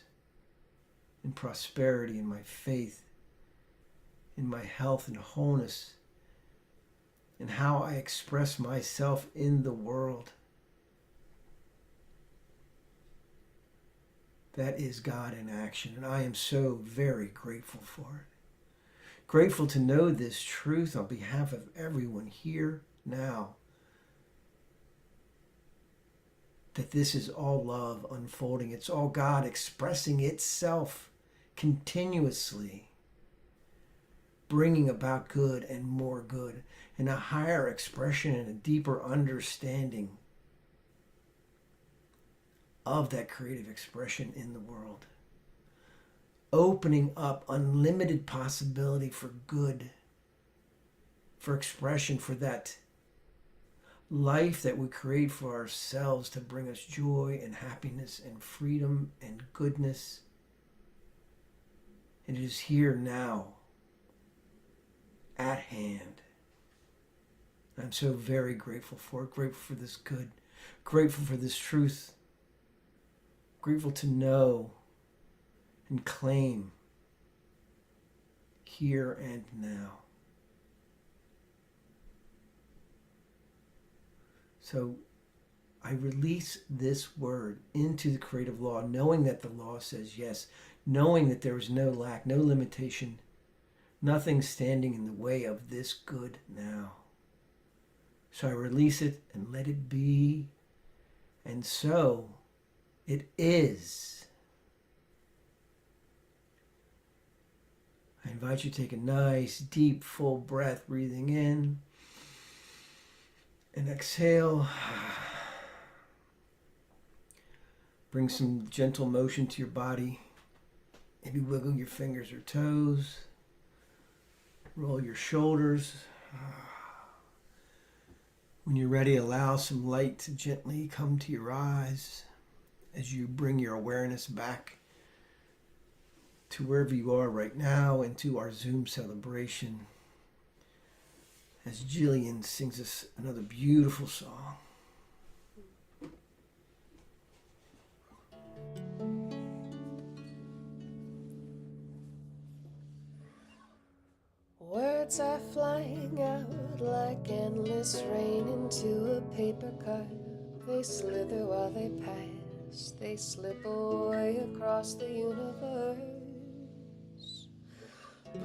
S6: in prosperity, in my faith, in my health and wholeness, in how I express myself in the world. That is God in action, and I am so very grateful for it. Grateful to know this truth on behalf of everyone here now, that this is all love unfolding. It's all God expressing itself continuously, bringing about good and more good, and a higher expression and a deeper understanding of that creative expression in the world. Opening up unlimited possibility for good, for expression, for that life that we create for ourselves to bring us joy and happiness and freedom and goodness. And it is here now, at hand. I'm so very grateful for it, grateful for this good, grateful for this truth, grateful to know and claim here and now. So I release this word into the creative law, knowing that the law says yes, knowing that there is no lack, no limitation, nothing standing in the way of this good now. So I release it and let it be. And so it is. I invite you to take a nice, deep, full breath, breathing in and exhale. Bring some gentle motion to your body. Maybe wiggle your fingers or toes. Roll your shoulders. When you're ready, allow some light to gently come to your eyes as you bring your awareness back to wherever you are right now and to our Zoom celebration as Jillian sings us another beautiful song.
S3: Words are flying out like endless rain into a paper cup. They slither while they pass, they slip away across the universe.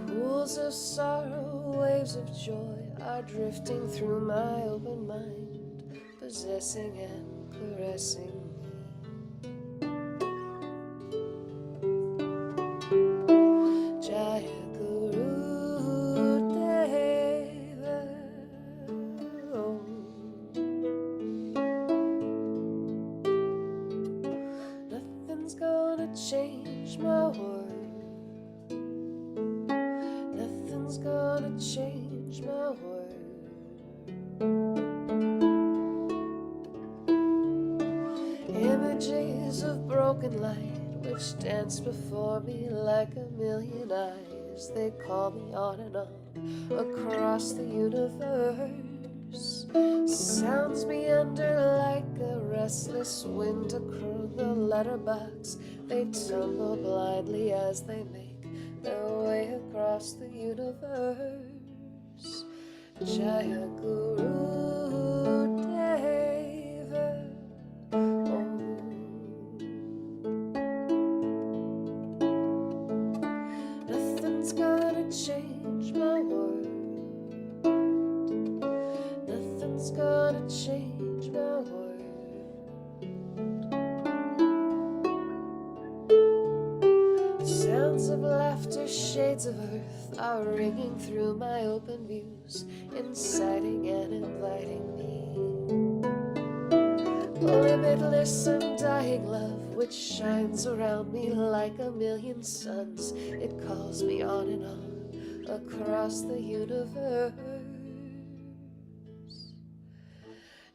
S3: Pools of sorrow, waves of joy are drifting through my open mind, possessing and caressing me. Jaya Guru Deva, oh. Nothing's gonna change my world. Nothing's gonna change my world. Images of broken light which dance before me like a million eyes. They call me on and on across the universe. Sounds meander like a restless wind across the letterbox. They tumble blindly as they make their way across the universe. Jaya Guru Deva, oh. Nothing's gonna after shades of earth are ringing through my open views, inciting and inviting me. Limitless undying love, which shines around me like a million suns. It calls me on and on across the universe.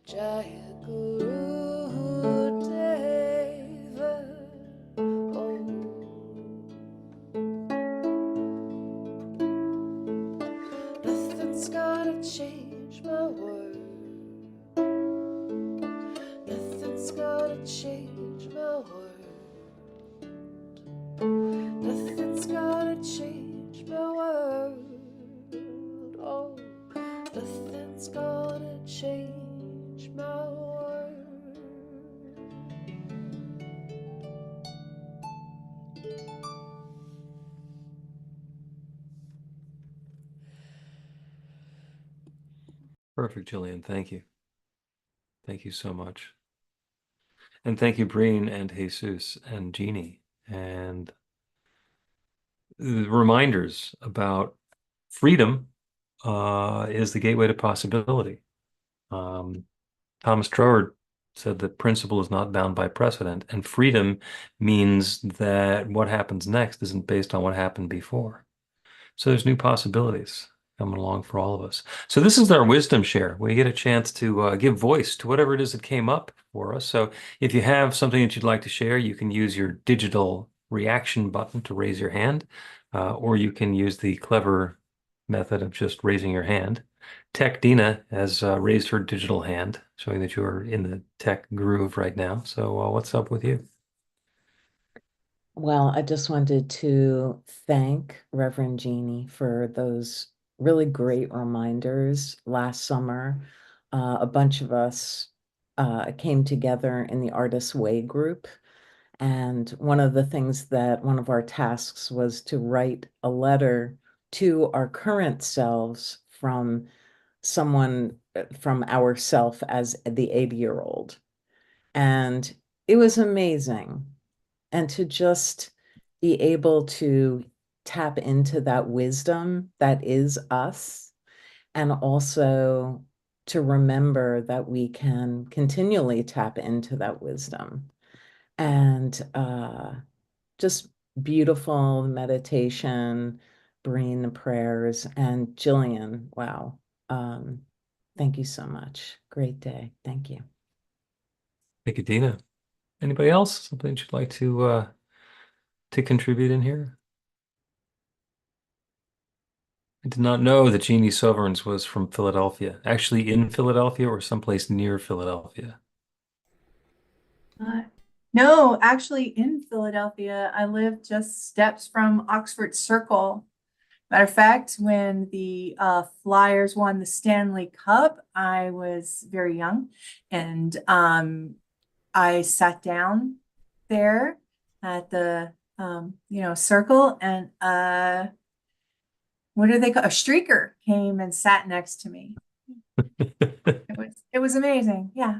S3: Jaya Guru Deva. Oh. Nothing's gonna change my world. Nothing's gonna change my world. Nothing's gonna change my world. Oh, nothing's gonna change my world.
S2: Perfect, Jillian. Thank you. Thank you so much. And thank you, Breen and Jesus and Jeannie, and the reminders about freedom is the gateway to possibility. Thomas Troward said that principle is not bound by precedent, and freedom means that what happens next isn't based on what happened before. So there's new possibilities coming along for all of us. So this is our wisdom share. We get a chance to give voice to whatever it is that came up for us. So if you have something that you'd like to share, you can use your digital reaction button to raise your hand, or you can use the clever method of just raising your hand. Tech Dina has raised her digital hand, showing that you're in the tech groove right now. So what's up with you?
S11: Well, I just wanted to thank Reverend Jeannie for those really great reminders last summer. A bunch of us came together in the Artist's Way group. And one of the things that one of our tasks was to write a letter to our current selves from someone from ourself as the 80-year-old. And it was amazing. And to just be able to tap into that wisdom that is us, and also to remember that we can continually tap into that wisdom. And just beautiful meditation, brain prayers, and Jillian, wow. Thank you so much. Great day. Thank you.
S2: Thank you, Dina. Anybody else? Something you'd like to contribute in here? I did not know that Jeannie Soverns was from Philadelphia. Actually in Philadelphia or someplace near Philadelphia?
S9: No, actually in Philadelphia. I live just steps from Oxford Circle. Matter of fact, when the Flyers won the Stanley Cup, I was very young, and I sat down there at the circle, and what do they call a streaker came and sat next to me. It was amazing. Yeah.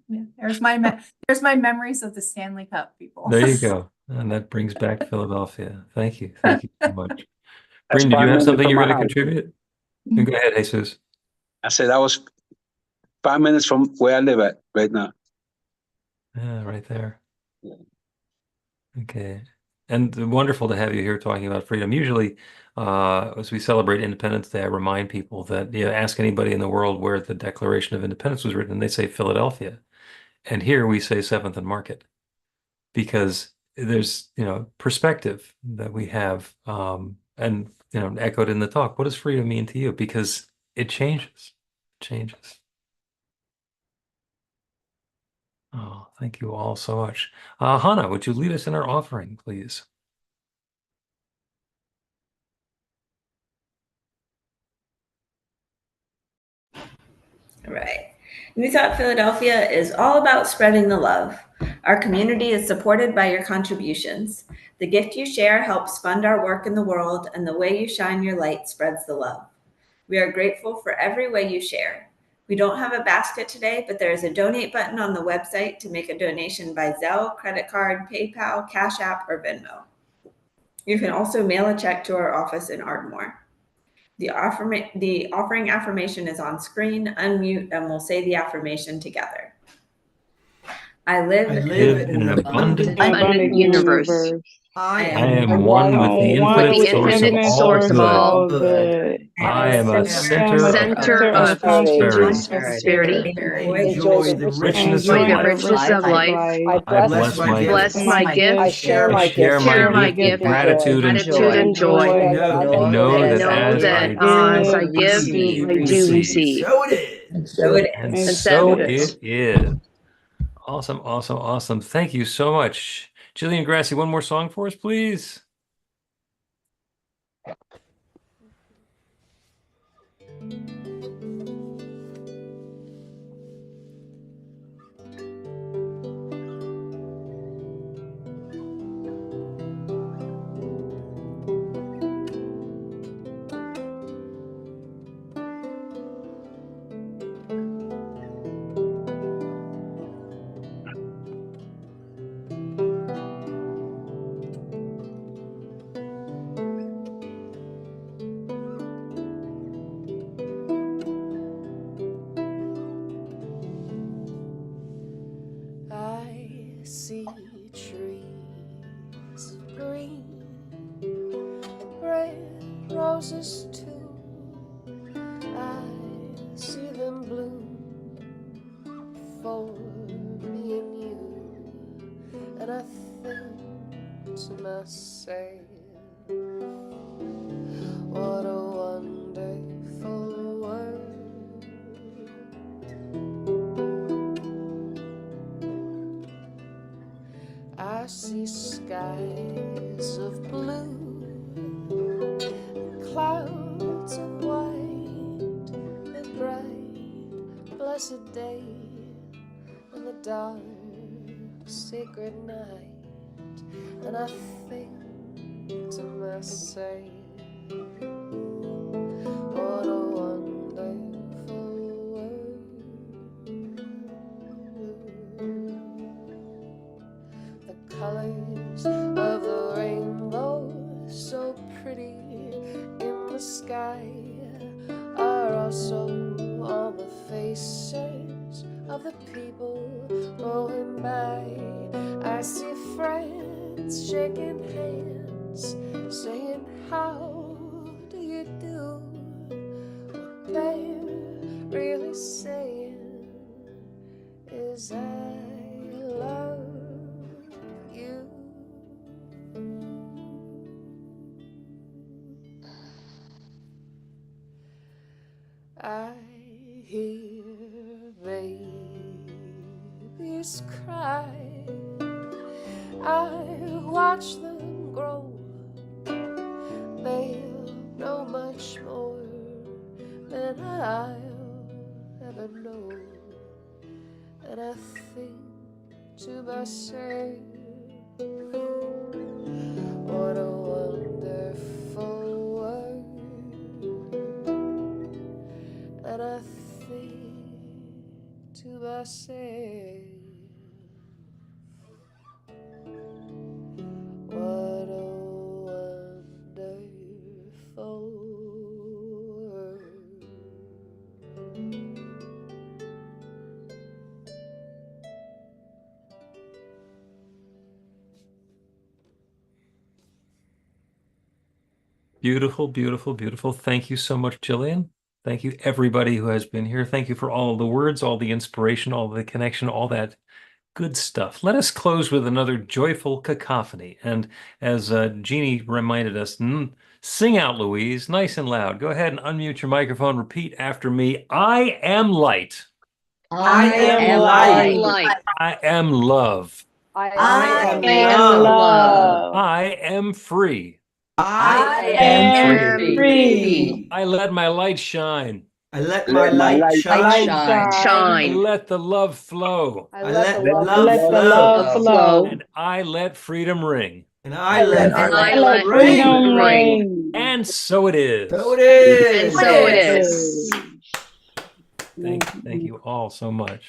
S9: Yeah. There's my memories of the Stanley Cup, people.
S2: There you go. And that brings back Philadelphia. Thank you. Thank you so much.
S10: That's
S2: Bryn, did you
S10: 5
S2: have
S10: minutes
S2: something
S10: from
S2: you were
S10: my
S2: going to
S10: house.
S2: contribute? Go ahead, Jesus.
S10: I said I was 5 minutes from where I live at right now.
S2: Yeah, right there. Okay. And wonderful to have you here talking about freedom. Usually, as we celebrate Independence Day, I remind people that, ask anybody in the world where the Declaration of Independence was written, and they say Philadelphia. And here we say 7th and Market, because there's, perspective that we have, and, echoed in the talk. What does freedom mean to you? Because it changes. It changes. Oh, thank you all so much. Hannah, would you lead us in our offering, please?
S7: All right. New Thought Philadelphia is all about spreading the love. Our community is supported by your contributions. The gift you share helps fund our work in the world, and the way you shine your light spreads the love. We are grateful for every way you share. We don't have a basket today, but there is a donate button on the website to make a donation by Zelle, credit card, PayPal, Cash App, or Venmo. You can also mail a check to our office in Ardmore. The offering affirmation is on screen. Unmute and we'll say the affirmation together. I live
S2: in an abundant
S12: universe.
S6: I
S2: I
S6: am
S2: am one with the infinite source of all good.
S12: good.
S2: I am a center
S12: Center
S2: of
S12: of
S2: prosperity.
S6: enjoy the
S2: Richness
S12: Enjoy
S2: of
S12: the
S2: life.
S12: richness of life.
S2: I bless my
S6: gift.
S2: gift.
S12: My gift.
S6: I share
S2: I share my gift with gratitude and joy.
S12: and joy.
S2: And know that as I give, I do receive.
S6: So it is.
S7: And so it
S2: And
S7: is.
S2: so it is. Awesome, awesome, awesome. Thank you so much. Jillian Grassi, one more song for us, please.
S3: I see trees of green, red roses too. I see them bloom for me and you, and I think to myself, what a wonderful world. I see skies of blue, clouds of white, the bright, blessed day, and the dark, sacred night, and I think to myself, what a wonderful world. The colors of the rainbow, so pretty in the sky, are also on the faces of the people going by. I see friends shaking hands, saying, how do you do? What they're really saying is, I love you. I hear babies cry, I watch them grow. They'll know much more than I'll ever know, and I think to myself, what a wonderful world. And I think to myself, what a wonderful world.
S2: Beautiful, beautiful, beautiful. Thank you so much, Jillian. Thank you, everybody who has been here. Thank you for all the words, all the inspiration, all the connection, all that good stuff. Let us close with another joyful cacophony. And as Jeannie reminded us, sing out, Louise, nice and loud. Go ahead and unmute your microphone. Repeat after me. I am light.
S12: I am light.
S2: I am love.
S12: I am love.
S2: I am free.
S12: I am free.
S2: I let my light shine.
S6: I let my light shine.
S2: I let the love flow.
S6: I let love flow.
S2: And I let freedom ring.
S6: And I let freedom ring.
S2: And so it is.
S6: So it is.
S12: And so it is.
S2: Thank you all so much.